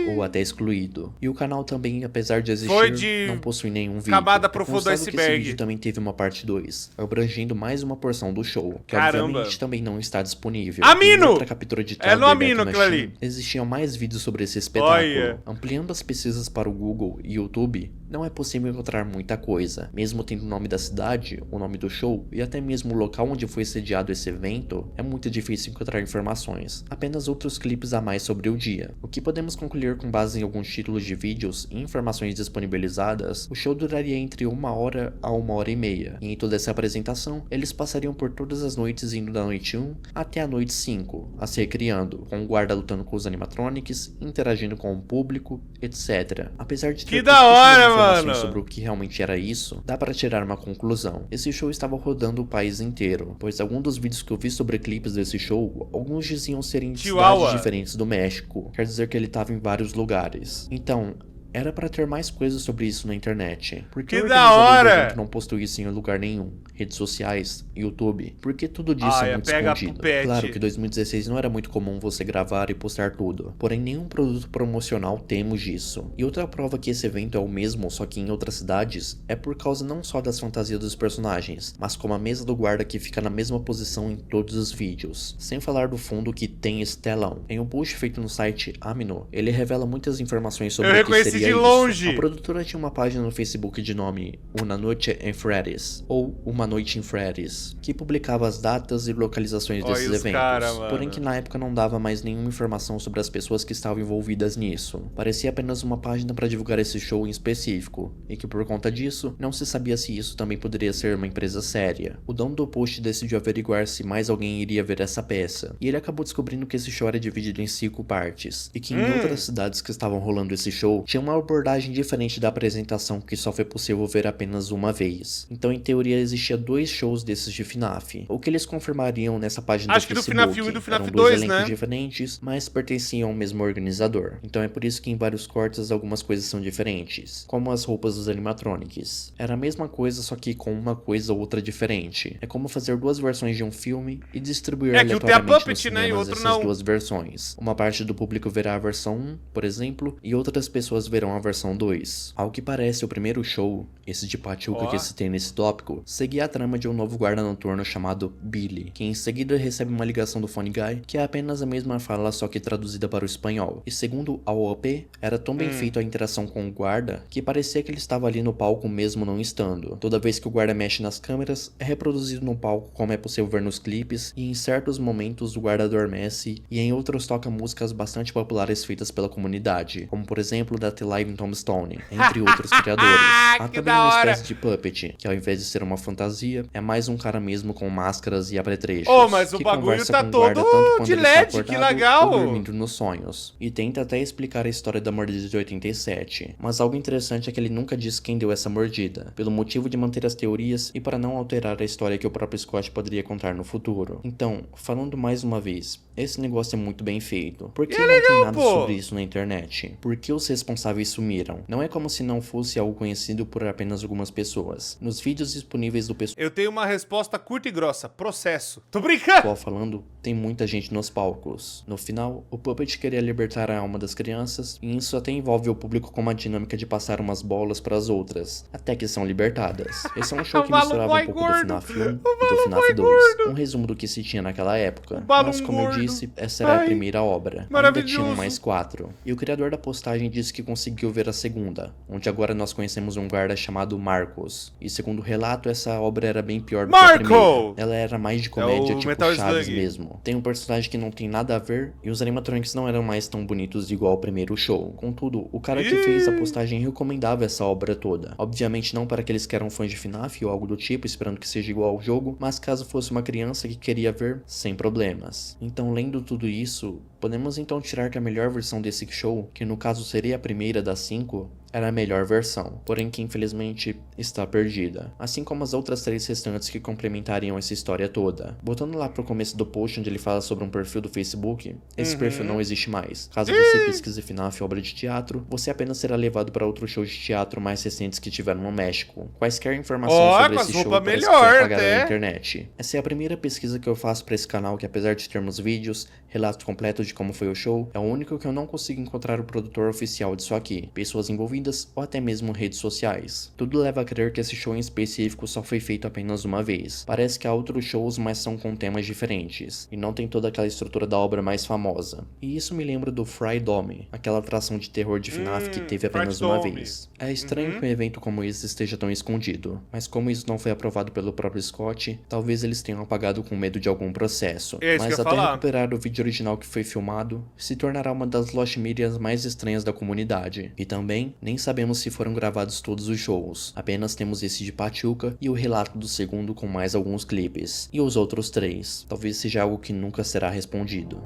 ou até excluído. E o canal também, apesar de existir, não possui nenhum vídeo. Camada profunda do iceberg. Esse vídeo também teve uma parte 2, abrangendo mais uma porção do show, que obviamente também não está disponível. Amino! Outra captura de no Amino aquilo ali. Existiam mais vídeos sobre esse espetáculo. Ampliando as pesquisas para o Google e YouTube, não é possível encontrar muita coisa. Mesmo tendo o nome da cidade, o nome do show e até mesmo o local onde foi sediado esse evento, é muito difícil encontrar informações. Apenas outros clipes a mais sobre o dia. O que podemos concluir com base em alguns títulos de vídeos e informações disponibilizadas, o show duraria entre 1 hora a 1h30. E em toda essa apresentação, eles passariam por todas as noites indo da noite 1 até a noite 5, a se recriando, com o guarda lutando com os animatronics, interagindo com o público, etc. Apesar de ter informações sobre o que realmente era isso, dá para tirar uma conclusão. Esse show estava rodando o país inteiro, pois alguns dos vídeos que eu vi sobre clipes desse show, alguns diziam serem de cidades diferentes do México. Quer dizer que ele estava em vários lugares. Então, era pra ter mais coisas sobre isso na internet. Por que o organizador do evento não postou isso em lugar nenhum? Redes sociais, YouTube? Porque tudo disso é muito escondido. Claro que 2016 não era muito comum você gravar e postar tudo. Porém, nenhum produto promocional temos disso. E outra prova que esse evento é o mesmo, só que em outras cidades, é por causa não só das fantasias dos personagens, mas como a mesa do guarda que fica na mesma posição em todos os vídeos. Sem falar do fundo que tem esse telão. Em um post feito no site Amino, ele revela muitas informações sobre o que seria de longe. A produtora tinha uma página no Facebook de nome Una Noche en Freddy's, ou Uma Noite em Freddy's, que publicava as datas e localizações desses eventos, porém que na época não dava mais nenhuma informação sobre as pessoas que estavam envolvidas nisso. Parecia apenas uma página para divulgar esse show em específico, e que por conta disso, não se sabia se isso também poderia ser uma empresa séria. O dono do post decidiu averiguar se mais alguém iria ver essa peça, e ele acabou descobrindo que esse show era dividido em 5 partes, e que em outras cidades que estavam rolando esse show, tinha uma abordagem diferente da apresentação que só foi possível ver apenas uma vez. Então, em teoria, existia 2 shows desses de FNAF. O que eles confirmariam nessa página do Facebook, do FNAF 1 e do FNAF eram 2, 2 elencos diferentes, mas pertenciam ao mesmo organizador. Então é por isso que em vários cortes algumas coisas são diferentes, como as roupas dos animatronics. Era a mesma coisa, só que com uma coisa ou outra diferente. É como fazer 2 versões de um filme e distribuir aleatoriamente nos cinemas essas 2 versões. Uma parte do público verá a versão 1, por exemplo, e outras pessoas verão a versão 2. Ao que parece, o primeiro show, esse de Pachuca que se tem nesse tópico, seguia a trama de um novo guarda noturno chamado Billy, que em seguida recebe uma ligação do Phone Guy, que é apenas a mesma fala só que traduzida para o espanhol. E segundo a OP, era tão bem feito a interação com o guarda, que parecia que ele estava ali no palco mesmo não estando. Toda vez que o guarda mexe nas câmeras, é reproduzido no palco como é possível ver nos clipes, e em certos momentos o guarda adormece, e em outros toca músicas bastante populares feitas pela comunidade, como por exemplo da The Live in Tombstone, entre outros criadores. Há também uma espécie de puppet, que ao invés de ser uma fantasia, é mais um cara mesmo com máscaras e apetrechos. Mas o bagulho tá todo de LED, que legal! Ou dormindo nos sonhos. E tenta até explicar a história da mordida de 87. Mas algo interessante é que ele nunca diz quem deu essa mordida, pelo motivo de manter as teorias e para não alterar a história que o próprio Scott poderia contar no futuro. Então, falando mais uma vez, esse negócio é muito bem feito. Por que não tem nada sobre isso na internet? Por que os responsáveis e sumiram. Não é como se não fosse algo conhecido por apenas algumas pessoas. Nos vídeos disponíveis do pessoal... Eu tenho uma resposta curta e grossa. Processo. Tô brincando! falando, tem muita gente nos palcos. No final, o Puppet queria libertar a alma das crianças, e isso até envolve o público com uma dinâmica de passar umas bolas para as outras, até que são libertadas. Esse é um show que misturava um pouco do FNAF 1 e do FNAF 2. Um resumo do que se tinha naquela época. Mas como eu disse, essa era a primeira obra. Ainda tinham mais 4. E o criador da postagem disse que conseguiu ver a segunda, onde agora nós conhecemos um guarda chamado Marcos. E segundo o relato, essa obra era bem pior do que a primeira. Ela era mais de comédia, tipo Metal Chaves Slug mesmo. Tem um personagem que não tem nada a ver, e os animatronics não eram mais tão bonitos igual ao primeiro show. Contudo, o cara que fez a postagem recomendava essa obra toda. Obviamente não para aqueles que eram fãs de FNAF ou algo do tipo, esperando que seja igual ao jogo, mas caso fosse uma criança que queria ver, sem problemas. Então, lendo tudo isso, podemos então tirar que a melhor versão desse show, que no caso seria a primeira das 5, era a melhor versão, porém que infelizmente está perdida, assim como as outras 3 restantes que complementariam essa história toda. Voltando lá pro começo do post onde ele fala sobre um perfil do Facebook, esse perfil não existe mais. Caso você pesquise FNAF obra de teatro, você apenas será levado para outros shows de teatro mais recentes que tiveram no México. Quaisquer informações sobre esse show parece que foi apagada na internet. Essa é a primeira pesquisa que eu faço para esse canal, que apesar de termos vídeos, relatos completos de como foi o show, é o único que eu não consigo encontrar o produtor oficial disso aqui, pessoas envolvidas ou até mesmo redes sociais. Tudo leva a crer que esse show em específico só foi feito apenas uma vez. Parece que há outros shows, mas são com temas diferentes, e não tem toda aquela estrutura da obra mais famosa. E isso me lembra do Fry Dome, aquela atração de terror de FNAF que teve apenas uma vez. É estranho que um evento como esse esteja tão escondido, mas como isso não foi aprovado pelo próprio Scott, talvez eles tenham apagado com medo de algum processo. Mas até recuperar o vídeo original que foi filmado, se tornará uma das Lost Medias mais estranhas da comunidade. E também, nem sabemos se foram gravados todos os shows, apenas temos esse de Pachuca e o relato do segundo com mais alguns clipes. E os outros 3, talvez seja algo que nunca será respondido.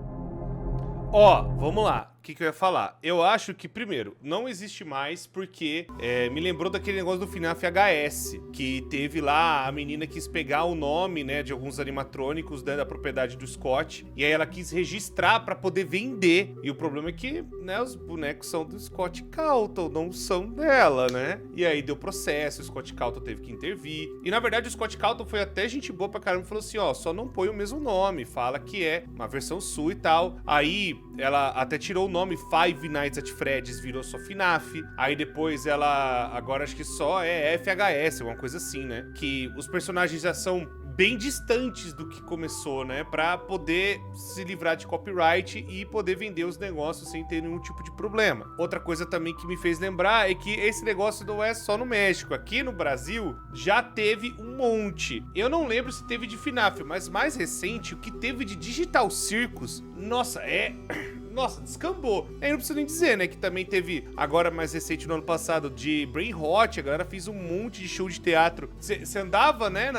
Vamos lá. O que eu ia falar? Eu acho que, primeiro, não existe mais porque me lembrou daquele negócio do FNAF HS, que teve lá a menina quis pegar o nome, né, de alguns animatrônicos, né, da propriedade do Scott, e aí ela quis registrar pra poder vender. E o problema é que, né, os bonecos são do Scott Calton, não são dela, né? E aí deu processo, o Scott Calton teve que intervir. E na verdade o Scott Calton foi até gente boa pra caramba e falou assim, só não põe o mesmo nome, fala que é uma versão sua e tal. Aí ela até tirou o nome Five Nights at Freddy's, virou só FNAF. Aí depois ela, agora acho que só é FHS, uma coisa assim, né? Que os personagens já são bem distantes do que começou, né? Pra poder se livrar de copyright e poder vender os negócios sem ter nenhum tipo de problema. Outra coisa também que me fez lembrar é que esse negócio não é só no México. Aqui no Brasil já teve um monte. Eu não lembro se teve de FNAF, mas mais recente, o que teve de Digital Circus, nossa, descambou. Aí não preciso nem dizer, né, que também teve, agora mais recente no ano passado, de Brain Rot, a galera fez um monte de show de teatro. Você andava, né,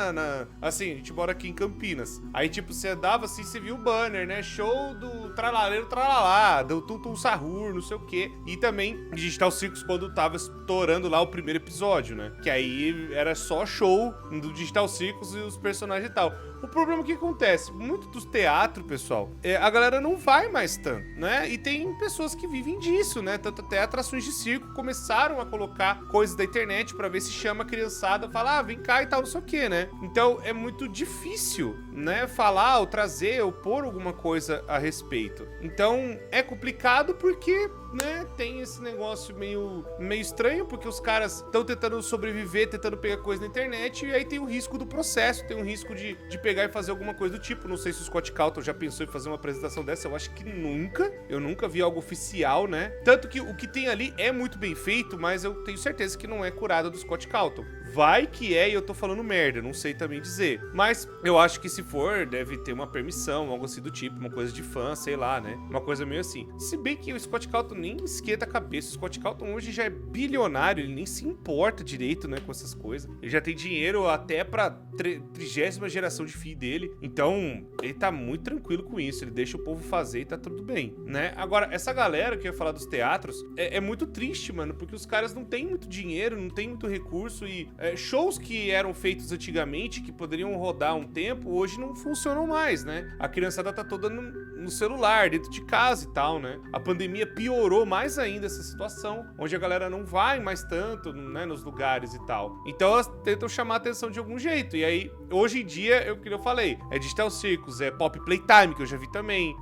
assim, a gente mora aqui em Campinas. Aí, tipo, você andava assim, você viu o banner, né, show do Tralaleiro Tralalá, do Tum Sahur, não sei o quê. E também Digital Circus quando tava estourando lá o primeiro episódio, né, que aí era só show do Digital Circus e os personagens e tal. O problema que acontece, muito dos teatros, pessoal, a galera não vai mais tanto, né? E tem pessoas que vivem disso, né? Tanto até atrações de circo começaram a colocar coisas da internet pra ver se chama a criançada, falar, vem cá e tal, não sei o que, né? Então é muito difícil, né? Falar ou trazer ou pôr alguma coisa a respeito. Então é complicado porque, né, tem esse negócio meio estranho, porque os caras estão tentando sobreviver, tentando pegar coisa na internet, e aí tem o risco do processo, tem o risco de pegar e fazer alguma coisa do tipo. Não sei se o Scott Calton já pensou em fazer uma apresentação dessa, eu acho que nunca. Eu nunca vi algo oficial, né? Tanto que o que tem ali é muito bem feito, mas eu tenho certeza que não é curada do Scott Calton. Vai que é, e eu tô falando merda, não sei também dizer. Mas eu acho que se for, deve ter uma permissão, algo assim do tipo, uma coisa de fã, sei lá, né? Uma coisa meio assim. Se bem que o Scott Calton nem esquenta a cabeça. O Scott Calton hoje já é bilionário, ele nem se importa direito, né, com essas coisas. Ele já tem dinheiro até pra 30ª geração de filho dele. Então, ele tá muito tranquilo com isso. Ele deixa o povo fazer e tá tudo bem, né? Agora, essa galera que eu ia falar dos teatros, é muito triste, mano, porque os caras não têm muito dinheiro, não tem muito recurso e shows que eram feitos antigamente, que poderiam rodar um tempo, hoje não funcionam mais, né? A criançada tá toda no celular, dentro de casa e tal, né? A pandemia piorou mais ainda essa situação, onde a galera não vai mais tanto, né, nos lugares e tal. Então elas tentam chamar a atenção de algum jeito. E aí, hoje em dia, o que eu falei, é Digital Circus, é Pop Playtime, que eu já vi também,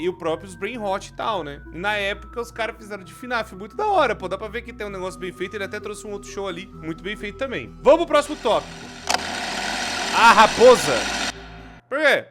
e o próprio Brain Hot e tal, né? E na época, os caras fizeram de FNAF, muito da hora, pô, dá pra ver que tem um negócio bem feito, ele até trouxe um outro show ali, muito bem feito também. Vamos pro próximo tópico. A raposa. Por quê?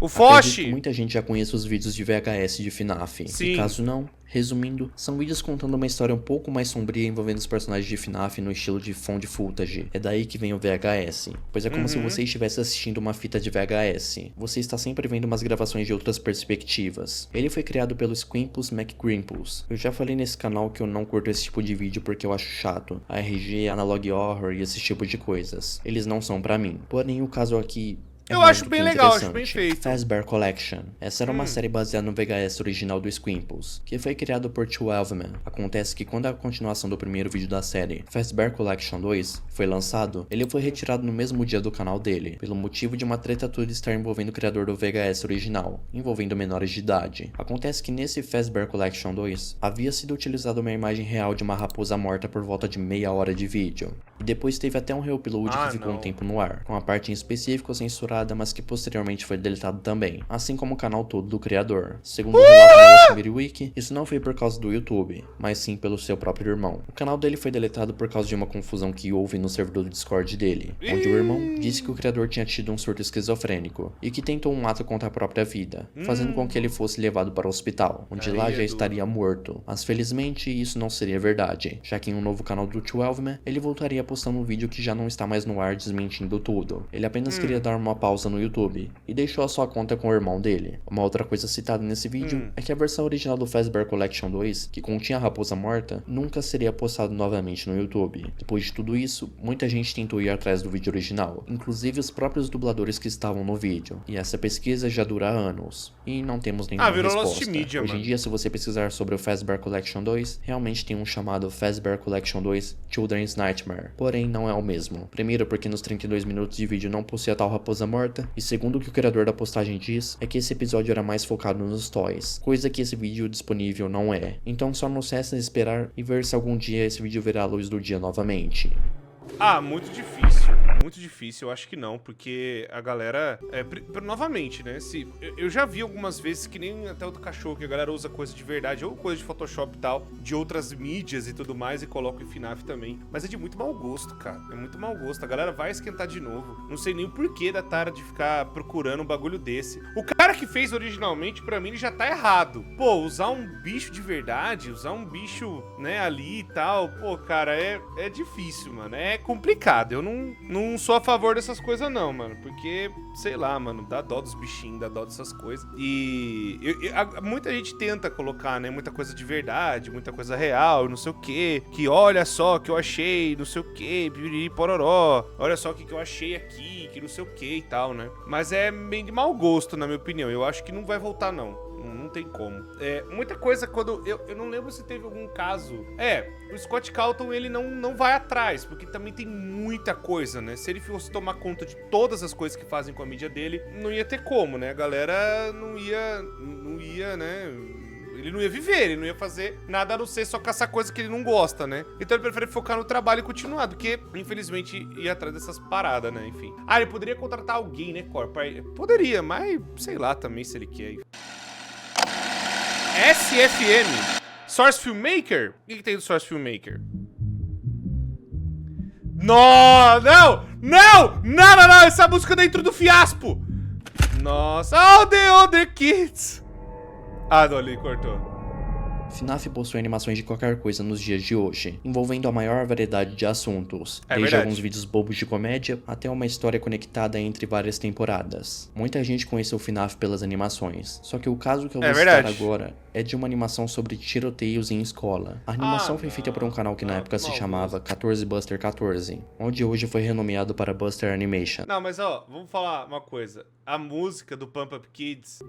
O Foch! Muita gente já conhece os vídeos de VHS de FNAF. Sim. E caso não, resumindo, são vídeos contando uma história um pouco mais sombria envolvendo os personagens de FNAF no estilo de found footage. É daí que vem o VHS. Pois é como se você estivesse assistindo uma fita de VHS. Você está sempre vendo umas gravações de outras perspectivas. Ele foi criado pelo Squimpus McGrimpus. Eu já falei nesse canal que eu não curto esse tipo de vídeo porque eu acho chato. ARG, Analog Horror e esse tipo de coisas. Eles não são pra mim. Porém, o caso aqui... Eu acho bem legal, acho bem feito. Fazbear Collection. Essa era uma série baseada no VHS original do Squimpus, que foi criado por Twelveman. Acontece que quando a continuação do primeiro vídeo da série, Fazbear Collection 2, foi lançado, ele foi retirado no mesmo dia do canal dele, pelo motivo de uma treta toda estar envolvendo o criador do VHS original, envolvendo menores de idade. Acontece que nesse Fazbear Collection 2, havia sido utilizada uma imagem real de uma raposa morta por volta de meia hora de vídeo. E depois teve até um reupload que ficou um tempo no ar, com a parte em específico censurada, mas que posteriormente foi deletado também, assim como o canal todo do criador. Segundo o relato da Yoshimiri Wiki, isso não foi por causa do YouTube, mas sim pelo seu próprio irmão. O canal dele foi deletado por causa de uma confusão que houve no servidor do Discord dele, onde o irmão disse que o criador tinha tido um surto esquizofrênico e que tentou um ato contra a própria vida, fazendo com que ele fosse levado para o hospital, onde lá já estaria morto. Mas felizmente isso não seria verdade, já que em um novo canal do Twelveman, ele voltaria postando um vídeo que já não está mais no ar desmentindo tudo. Ele apenas queria dar uma pausa no YouTube e deixou a sua conta com o irmão dele. Uma outra coisa citada nesse vídeo é que a versão original do Fazbear Collection 2, que continha a raposa morta, nunca seria postado novamente no YouTube. Depois de tudo isso, muita gente tentou ir atrás do vídeo original, inclusive os próprios dubladores que estavam no vídeo. E essa pesquisa já dura anos, e não temos nenhuma resposta. Mídia, Hoje em dia, se você pesquisar sobre o Fazbear Collection 2, realmente tem um chamado Fazbear Collection 2 Children's Nightmare, porém não é o mesmo. Primeiro porque nos 32 minutos de vídeo não possuía tal raposa morta, e segundo o que o criador da postagem diz, é que esse episódio era mais focado nos toys, coisa que esse vídeo disponível não é. Então só nos resta esperar e ver se algum dia esse vídeo verá a luz do dia novamente. Ah, muito difícil. Muito difícil, eu acho que não, porque a galera... novamente, né? Eu já vi algumas vezes que nem até o do cachorro, que a galera usa coisa de verdade, ou coisa de Photoshop e tal, de outras mídias e tudo mais, e coloca em FNAF também. Mas é de muito mau gosto, cara. É muito mau gosto. A galera vai esquentar de novo. Não sei nem o porquê da tara de ficar procurando um bagulho desse. O cara que fez originalmente, pra mim, ele já tá errado. Pô, usar um bicho de verdade, usar um bicho, né, ali e tal, pô, cara, é difícil, mano. É complicado. Eu não sou a favor dessas coisas não, mano, porque, sei lá, mano, dá dó dos bichinhos, dá dó dessas coisas. E muita gente tenta colocar, né, muita coisa de verdade, muita coisa real, não sei o que olha só que eu achei, não sei o que, piriri, pororó, olha só o que eu achei aqui, que não sei o que e tal, né. Mas é bem de mau gosto, na minha opinião. Eu acho que não vai voltar, não. Não tem como. Muita coisa quando... Eu não lembro se teve algum caso... O Scott Calton, ele não vai atrás, porque também tem muita coisa, né? Se ele fosse tomar conta de todas as coisas que fazem com a mídia dele, não ia ter como, né? A galera não ia, né? Ele não ia viver, ele não ia fazer nada a não ser só caçar coisa que ele não gosta, né? Então ele prefere focar no trabalho e continuar, do que, infelizmente, ir atrás dessas paradas, né? Enfim. Ele poderia contratar alguém, né, Corpa? Poderia, mas sei lá também se ele quer. SFM. Source Filmmaker? O que tem do Source Filmmaker? Não! Essa música dentro do fiaspo! Nossa! Oh, the other kids! Não, ali, cortou. FNAF possui animações de qualquer coisa nos dias de hoje, envolvendo a maior variedade de assuntos, desde verdade. alguns vídeos bobos de comédia até uma história conectada entre várias temporadas. Muita gente conheceu o FNAF pelas animações, só que o caso que eu vou citar agora é de uma animação sobre tiroteios em escola. A animação foi feita por um canal que na época se chamava 14 Buster 14, onde hoje foi renomeado para Buster Animation. Não, mas ó, vamos falar uma coisa. a música do Pump Up Kids,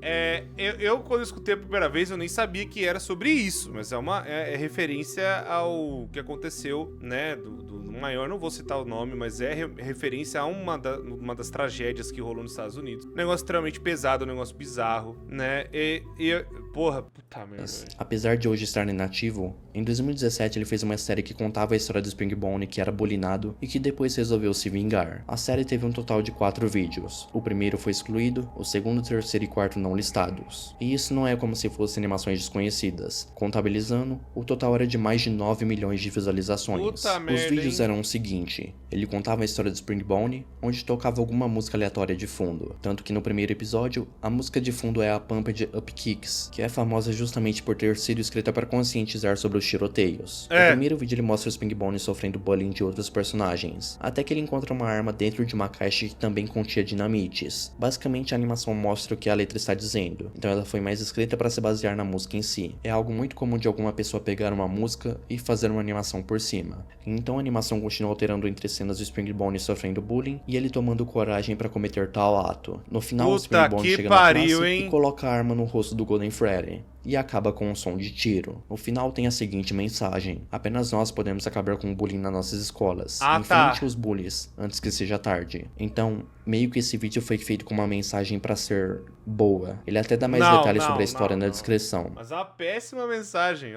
eu quando escutei a primeira vez, eu nem sabia que era sobre isso, mas é referência ao que aconteceu, né, do maior, não vou citar o nome, mas é referência a uma das tragédias que rolou nos Estados Unidos. Um negócio extremamente pesado, um negócio bizarro, né, porra, puta merda. Apesar de hoje estar inativo, em 2017 ele fez uma série que contava a história do Springbone, que era bulinado e que depois resolveu se vingar. A série teve um total de 4 vídeos. O primeiro foi excluído, o segundo, terceiro e quarto não listados. E isso não é como se fossem animações desconhecidas. Contabilizando, o total era de mais de 9 milhões de visualizações. Puta merda, os vídeos eram o seguinte: ele contava a história do Springbone, onde tocava alguma música aleatória de fundo. Tanto que no primeiro episódio, a música de fundo é a Pumped Up Kicks, que é famosa justamente por ter sido escrita para conscientizar sobre os tiroteios. No primeiro vídeo ele mostra o Springbone sofrendo bullying de outros personagens, até que ele encontra uma arma dentro de uma caixa que também continha dinamites. Basicamente a animação mostra o que a letra está dizendo, então ela foi mais escrita para se basear na música em si. É algo muito comum de alguma pessoa pegar uma música e fazer uma animação por cima. Então a animação continua alterando entre cenas do Springbone sofrendo bullying e ele tomando coragem para cometer tal ato. No final, o Springbone chega na classe e coloca a arma no rosto do Golden Freddy e acaba com um som de tiro. No final tem a seguinte mensagem: apenas nós podemos acabar com o bullying nas nossas escolas. Enfrente os bullies antes que seja tarde. Então, meio que esse vídeo foi feito com uma mensagem pra ser boa. Ele até dá mais detalhes sobre a história na descrição. Mas é uma péssima mensagem,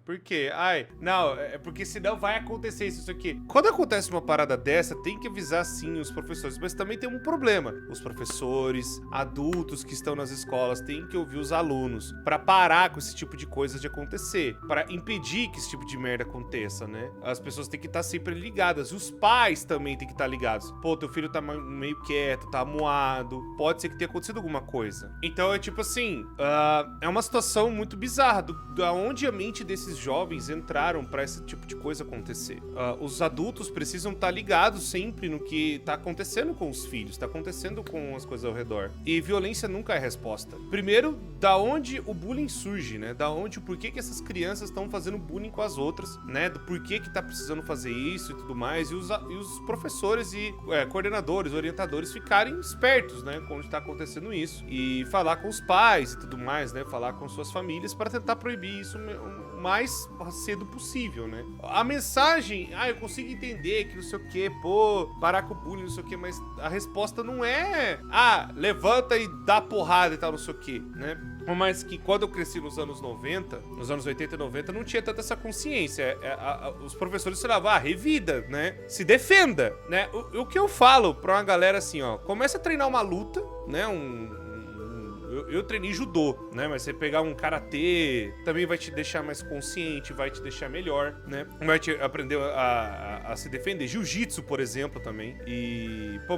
Por quê? É porque senão vai acontecer isso aqui. Quando acontece uma parada dessa, tem que avisar sim os professores, mas também tem um problema. Os professores, adultos que estão nas escolas, têm que ouvir os alunos pra parar com esse tipo de coisa de acontecer, pra impedir que esse tipo de merda aconteça, né? As pessoas têm que estar sempre ligadas, os pais também têm que estar ligados. Pô, teu filho tá meio quieto, tá amuado, pode ser que tenha acontecido alguma coisa. Então é tipo assim, é uma situação muito bizarra, da onde a mente desses jovens entraram pra esse tipo de coisa acontecer. Os adultos precisam estar ligados sempre no que tá acontecendo com os filhos, tá acontecendo com as coisas ao redor. E violência nunca é resposta. Primeiro, da onde o bullying surge, né? Da onde, o porquê que essas crianças estão fazendo bullying com as outras, né? Do porquê que tá precisando fazer isso e tudo mais. E os professores e coordenadores, orientadores ficarem espertos, né? Quando tá acontecendo isso. E falar com os pais e tudo mais, né? Falar com suas famílias para tentar proibir isso o mais cedo possível, né? A mensagem, eu consigo entender que não sei o que, parar com o bullying, não sei o que, mas a resposta não é, levanta e dá porrada e tal, não sei o que, né? Mas que quando eu cresci nos anos 90, nos anos 80 e 90, não tinha tanta essa consciência. Os professores falavam, revida, né? Se defenda, né? O que eu falo pra uma galera assim, começa a treinar uma luta, né? Eu treinei judô, né? Mas você pegar um karatê também vai te deixar mais consciente, vai te deixar melhor, né? Vai te aprender a se defender. Jiu-jitsu, por exemplo, também.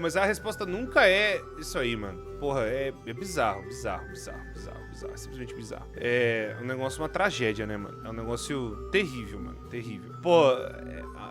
Mas a resposta nunca é isso aí, mano. Porra, é bizarro. É simplesmente bizarro. É um negócio, uma tragédia, né, mano? É um negócio terrível, mano. Terrível.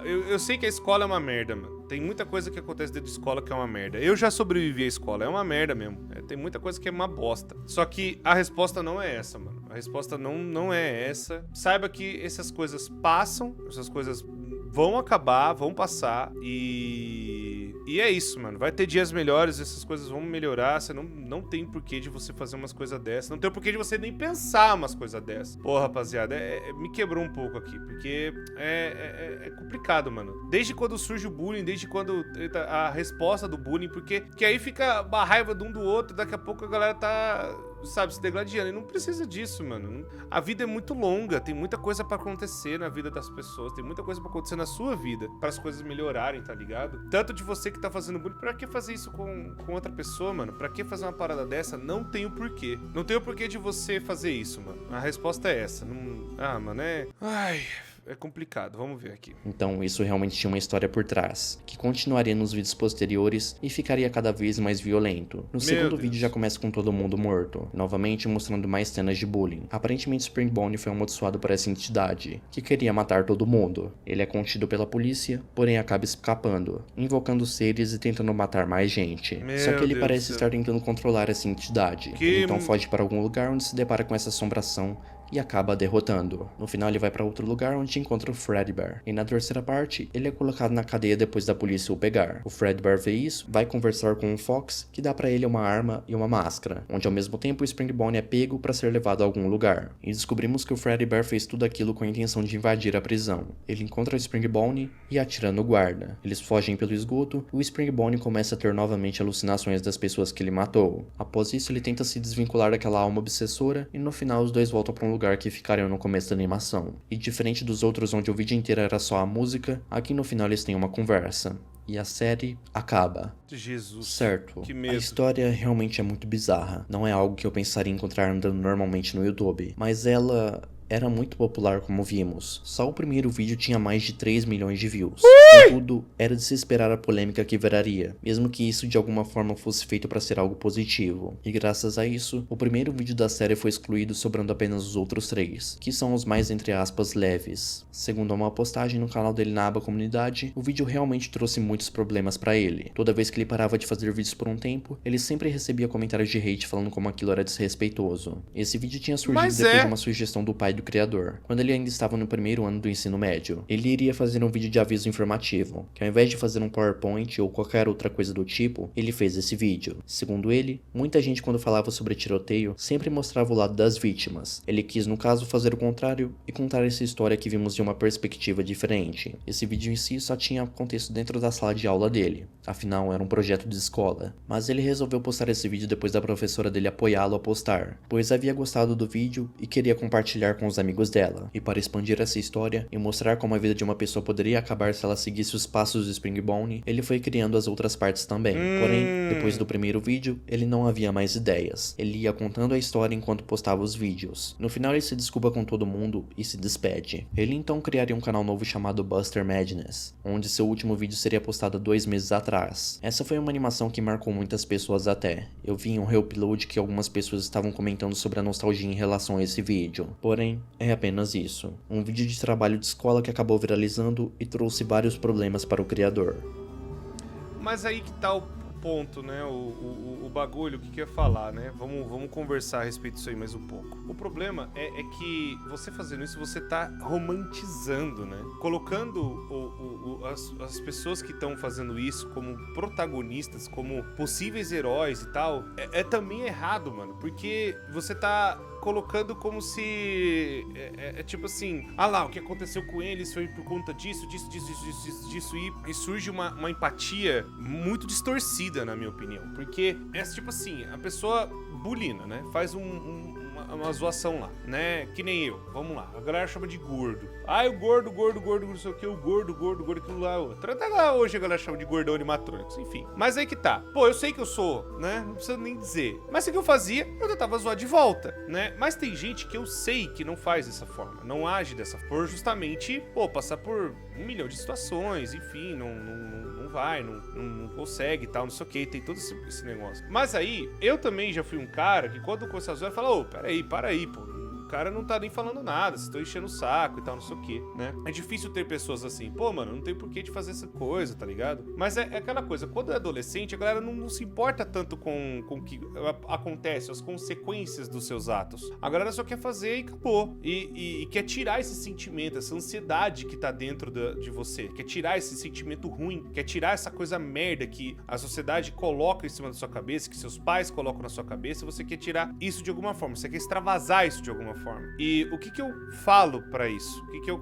Eu sei que a escola é uma merda, mano. Tem muita coisa que acontece dentro de escola que é uma merda. Eu já sobrevivi à escola, é uma merda mesmo. Tem muita coisa que é uma bosta. Só que a resposta não é essa, mano. A resposta não é essa. Saiba que essas coisas passam, essas coisas vão acabar, vão passar e é isso, mano. Vai ter dias melhores, essas coisas vão melhorar. Você não tem porquê de você fazer umas coisas dessas. Não tem porquê de você nem pensar umas coisas dessas. Pô, rapaziada, me quebrou um pouco aqui, porque é complicado, mano. Desde quando surge o bullying, desde quando a resposta do bullying, porque que aí fica uma raiva de um do outro, daqui a pouco a galera tá, se degladiando. E não precisa disso, mano. A vida é muito longa, tem muita coisa pra acontecer na vida das pessoas, tem muita coisa pra acontecer na sua vida, para as coisas melhorarem, tá ligado? Tanto de você que tá fazendo bullying, pra que fazer isso com outra pessoa, mano? Pra que fazer uma parada dessa? Não tem o porquê. Não tem o porquê de você fazer isso, mano. A resposta é essa. Mano, é complicado, vamos ver aqui. Então, isso realmente tinha uma história por trás, que continuaria nos vídeos posteriores e ficaria cada vez mais violento. No segundo vídeo já começa com todo mundo morto, novamente mostrando mais cenas de bullying. Aparentemente Springbone foi amaldiçoado por essa entidade, que queria matar todo mundo. Ele é contido pela polícia, porém acaba escapando, invocando seres e tentando matar mais gente. Só que ele parece estar tentando controlar essa entidade. Ele então foge para algum lugar onde se depara com essa assombração e acaba derrotando. No final ele vai pra outro lugar onde encontra o Fredbear. E na terceira parte, ele é colocado na cadeia depois da polícia o pegar. O Fredbear vê isso, vai conversar com o Fox, que dá pra ele uma arma e uma máscara, onde ao mesmo tempo o Springbone é pego pra ser levado a algum lugar. E descobrimos que o Fredbear fez tudo aquilo com a intenção de invadir a prisão. Ele encontra o Springbone e atira no guarda. Eles fogem pelo esgoto e o Springbone começa a ter novamente alucinações das pessoas que ele matou. Após isso, ele tenta se desvincular daquela alma obsessora e no final os dois voltam pra um lugar que ficariam no começo da animação. E diferente dos outros onde o vídeo inteiro era só a música, aqui no final eles têm uma conversa. E a série acaba. Jesus. Certo. Que medo. A história realmente é muito bizarra. Não é algo que eu pensaria em encontrar andando normalmente no YouTube. Mas ela era muito popular, como vimos. Só o primeiro vídeo tinha mais de 3 milhões de views. Contudo, era de se esperar a polêmica que viraria, mesmo que isso de alguma forma fosse feito para ser algo positivo. E graças a isso, o primeiro vídeo da série foi excluído, sobrando apenas os outros 3, que são os mais entre aspas leves. Segundo uma postagem no canal dele na aba comunidade, o vídeo realmente trouxe muitos problemas para ele. Toda vez que ele parava de fazer vídeos por um tempo, ele sempre recebia comentários de hate falando como aquilo era desrespeitoso. Esse vídeo tinha surgido depois de uma sugestão do pai do criador, quando ele ainda estava no primeiro ano do ensino médio. Ele iria fazer um vídeo de aviso informativo, que ao invés de fazer um PowerPoint ou qualquer outra coisa do tipo, ele fez esse vídeo. Segundo ele, muita gente quando falava sobre tiroteio, sempre mostrava o lado das vítimas. Ele quis, no caso, fazer o contrário e contar essa história que vimos de uma perspectiva diferente. Esse vídeo em si só tinha contexto dentro da sala de aula dele, afinal era um projeto de escola. Mas ele resolveu postar esse vídeo depois da professora dele apoiá-lo a postar, pois havia gostado do vídeo e queria compartilhar com os amigos dela. E para expandir essa história e mostrar como a vida de uma pessoa poderia acabar se ela seguisse os passos do Springbone, ele foi criando as outras partes também. Porém, depois do primeiro vídeo, ele não havia mais ideias. Ele ia contando a história enquanto postava os vídeos. No final ele se desculpa com todo mundo e se despede. Ele então criaria um canal novo chamado Buster Madness, onde seu último vídeo seria postado 2 meses atrás. Essa foi uma animação que marcou muitas pessoas até. Eu vi em um reupload que algumas pessoas estavam comentando sobre a nostalgia em relação a esse vídeo. Porém, é apenas isso. Um vídeo de trabalho de escola que acabou viralizando e trouxe vários problemas para o criador. Mas aí que tá o ponto, né? O bagulho, o que eu ia falar, né? Vamos conversar a respeito disso aí mais um pouco. O problema é que você fazendo isso, você tá romantizando, né? Colocando as pessoas que estão fazendo isso como protagonistas, como possíveis heróis e tal, é também errado, mano. Porque você tá colocando como se tipo assim, ah lá, o que aconteceu com eles foi por conta disso e surge uma empatia muito distorcida, na minha opinião, porque é tipo assim, a pessoa bulina, né, faz uma zoação lá, né, que nem eu, vamos lá, a galera chama de gordo, o gordo, não sei o que, o gordo, aquilo lá, até lá hoje a galera chama de gordão animatrônicos, enfim, mas aí que tá, pô, eu sei que eu sou, né, não precisa nem dizer, mas o que eu fazia, eu tentava zoar de volta, né, mas tem gente que eu sei que não faz dessa forma, não age dessa forma, por justamente, pô, passar por 1 milhão de situações, enfim, não vai, não consegue e tal, não sei o que, tem todo esse negócio. Mas aí, eu também já fui um cara que quando começou a zoar, eu falo, peraí, para aí, pô. O cara não tá nem falando nada, vocês estão enchendo o saco e tal, não sei o que, né? É difícil ter pessoas assim, pô, mano, não tem porquê de fazer essa coisa, tá ligado? Mas é aquela coisa, quando é adolescente, a galera não se importa tanto com o que acontece, as consequências dos seus atos. A galera só quer fazer e acabou. E quer tirar esse sentimento, essa ansiedade que tá dentro de você, quer tirar esse sentimento ruim, quer tirar essa coisa merda que a sociedade coloca em cima da sua cabeça, que seus pais colocam na sua cabeça, você quer tirar isso de alguma forma, você quer extravasar isso de alguma forma. E o que eu falo pra isso? O que eu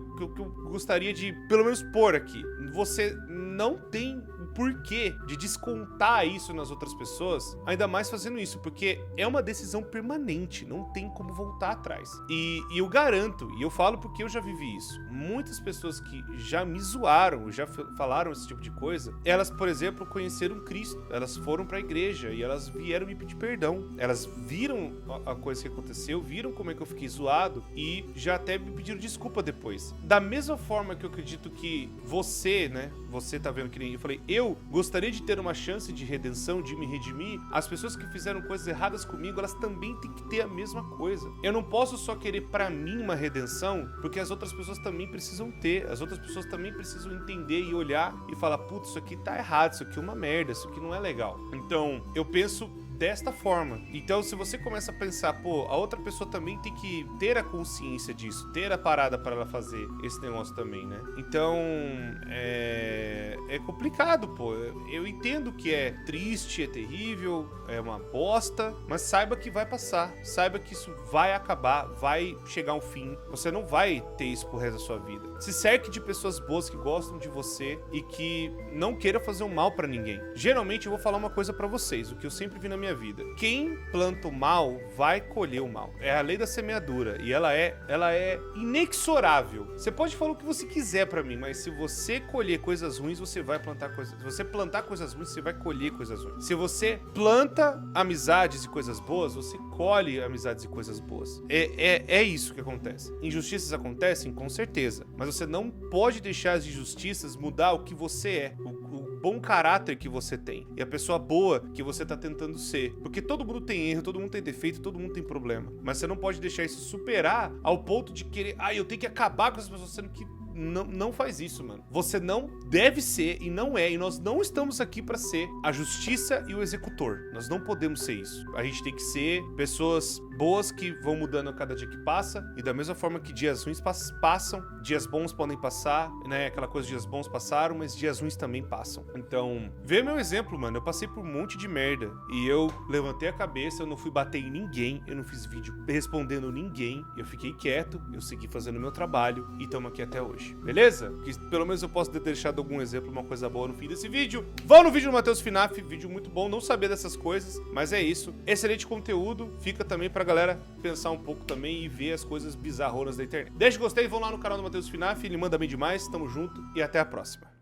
gostaria de, pelo menos, pôr aqui? Você não tem porquê de descontar isso nas outras pessoas, ainda mais fazendo isso, porque é uma decisão permanente, não tem como voltar atrás. E eu garanto, e eu falo porque eu já vivi isso, muitas pessoas que já me zoaram, já falaram esse tipo de coisa, elas, por exemplo, conheceram Cristo, elas foram pra igreja e elas vieram me pedir perdão, elas viram a coisa que aconteceu, viram como é que eu fiquei zoado e já até me pediram desculpa depois. Da mesma forma que eu acredito que você, né, você tá vendo que nem eu falei, eu gostaria de ter uma chance de redenção, de me redimir, as pessoas que fizeram coisas erradas comigo, elas também têm que ter a mesma coisa. Eu não posso só querer pra mim uma redenção, porque as outras pessoas também precisam ter, as outras pessoas também precisam entender e olhar e falar, putz, isso aqui tá errado, isso aqui é uma merda, isso aqui não é legal. Então, eu penso desta forma. Então, se você começa a pensar, pô, a outra pessoa também tem que ter a consciência disso, ter a parada para ela fazer esse negócio também, né? Então, é complicado, pô. Eu entendo que é triste, é terrível, é uma bosta, mas saiba que vai passar. Saiba que isso vai acabar, vai chegar ao fim. Você não vai ter isso pro resto da sua vida. Se cerque de pessoas boas que gostam de você e que não queiram fazer um mal pra ninguém. Geralmente eu vou falar uma coisa pra vocês, o que eu sempre vi na minha vida. Quem planta o mal vai colher o mal. É a lei da semeadura e ela é inexorável. Você pode falar o que você quiser pra mim, mas se você colher coisas ruins, você vai plantar coisas. Se você plantar coisas ruins, você vai colher coisas ruins. Se você planta amizades e coisas boas, você colhe amizades e coisas boas. É isso que acontece. Injustiças acontecem, com certeza, mas você não pode deixar as injustiças mudar o que você é, o bom caráter que você tem e a pessoa boa que você tá tentando ser. Porque todo mundo tem erro, todo mundo tem defeito, todo mundo tem problema. Mas você não pode deixar isso superar ao ponto de querer, eu tenho que acabar com as pessoas, sendo que não faz isso, mano. Você não deve ser e não é, e nós não estamos aqui pra ser a justiça e o executor. Nós não podemos ser isso. A gente tem que ser pessoas boas que vão mudando a cada dia que passa, e da mesma forma que dias ruins passam, dias bons podem passar, né? Aquela coisa, dias bons passaram, mas dias ruins também passam. Então, vê meu exemplo, mano. Eu passei por um monte de merda e eu levantei a cabeça, eu não fui bater em ninguém, eu não fiz vídeo respondendo ninguém, eu fiquei quieto, eu segui fazendo o meu trabalho e estamos aqui até hoje. Beleza? Que pelo menos eu posso ter deixado algum exemplo, uma coisa boa no fim desse vídeo. Vão no vídeo do Matheus Finaf, vídeo muito bom, não sabia dessas coisas, mas é isso. Excelente conteúdo, fica também pra galera pensar um pouco também e ver as coisas bizarronas da internet. Deixa o gostei, vão lá no canal do Matheus Finaf, ele manda bem demais, tamo junto e até a próxima.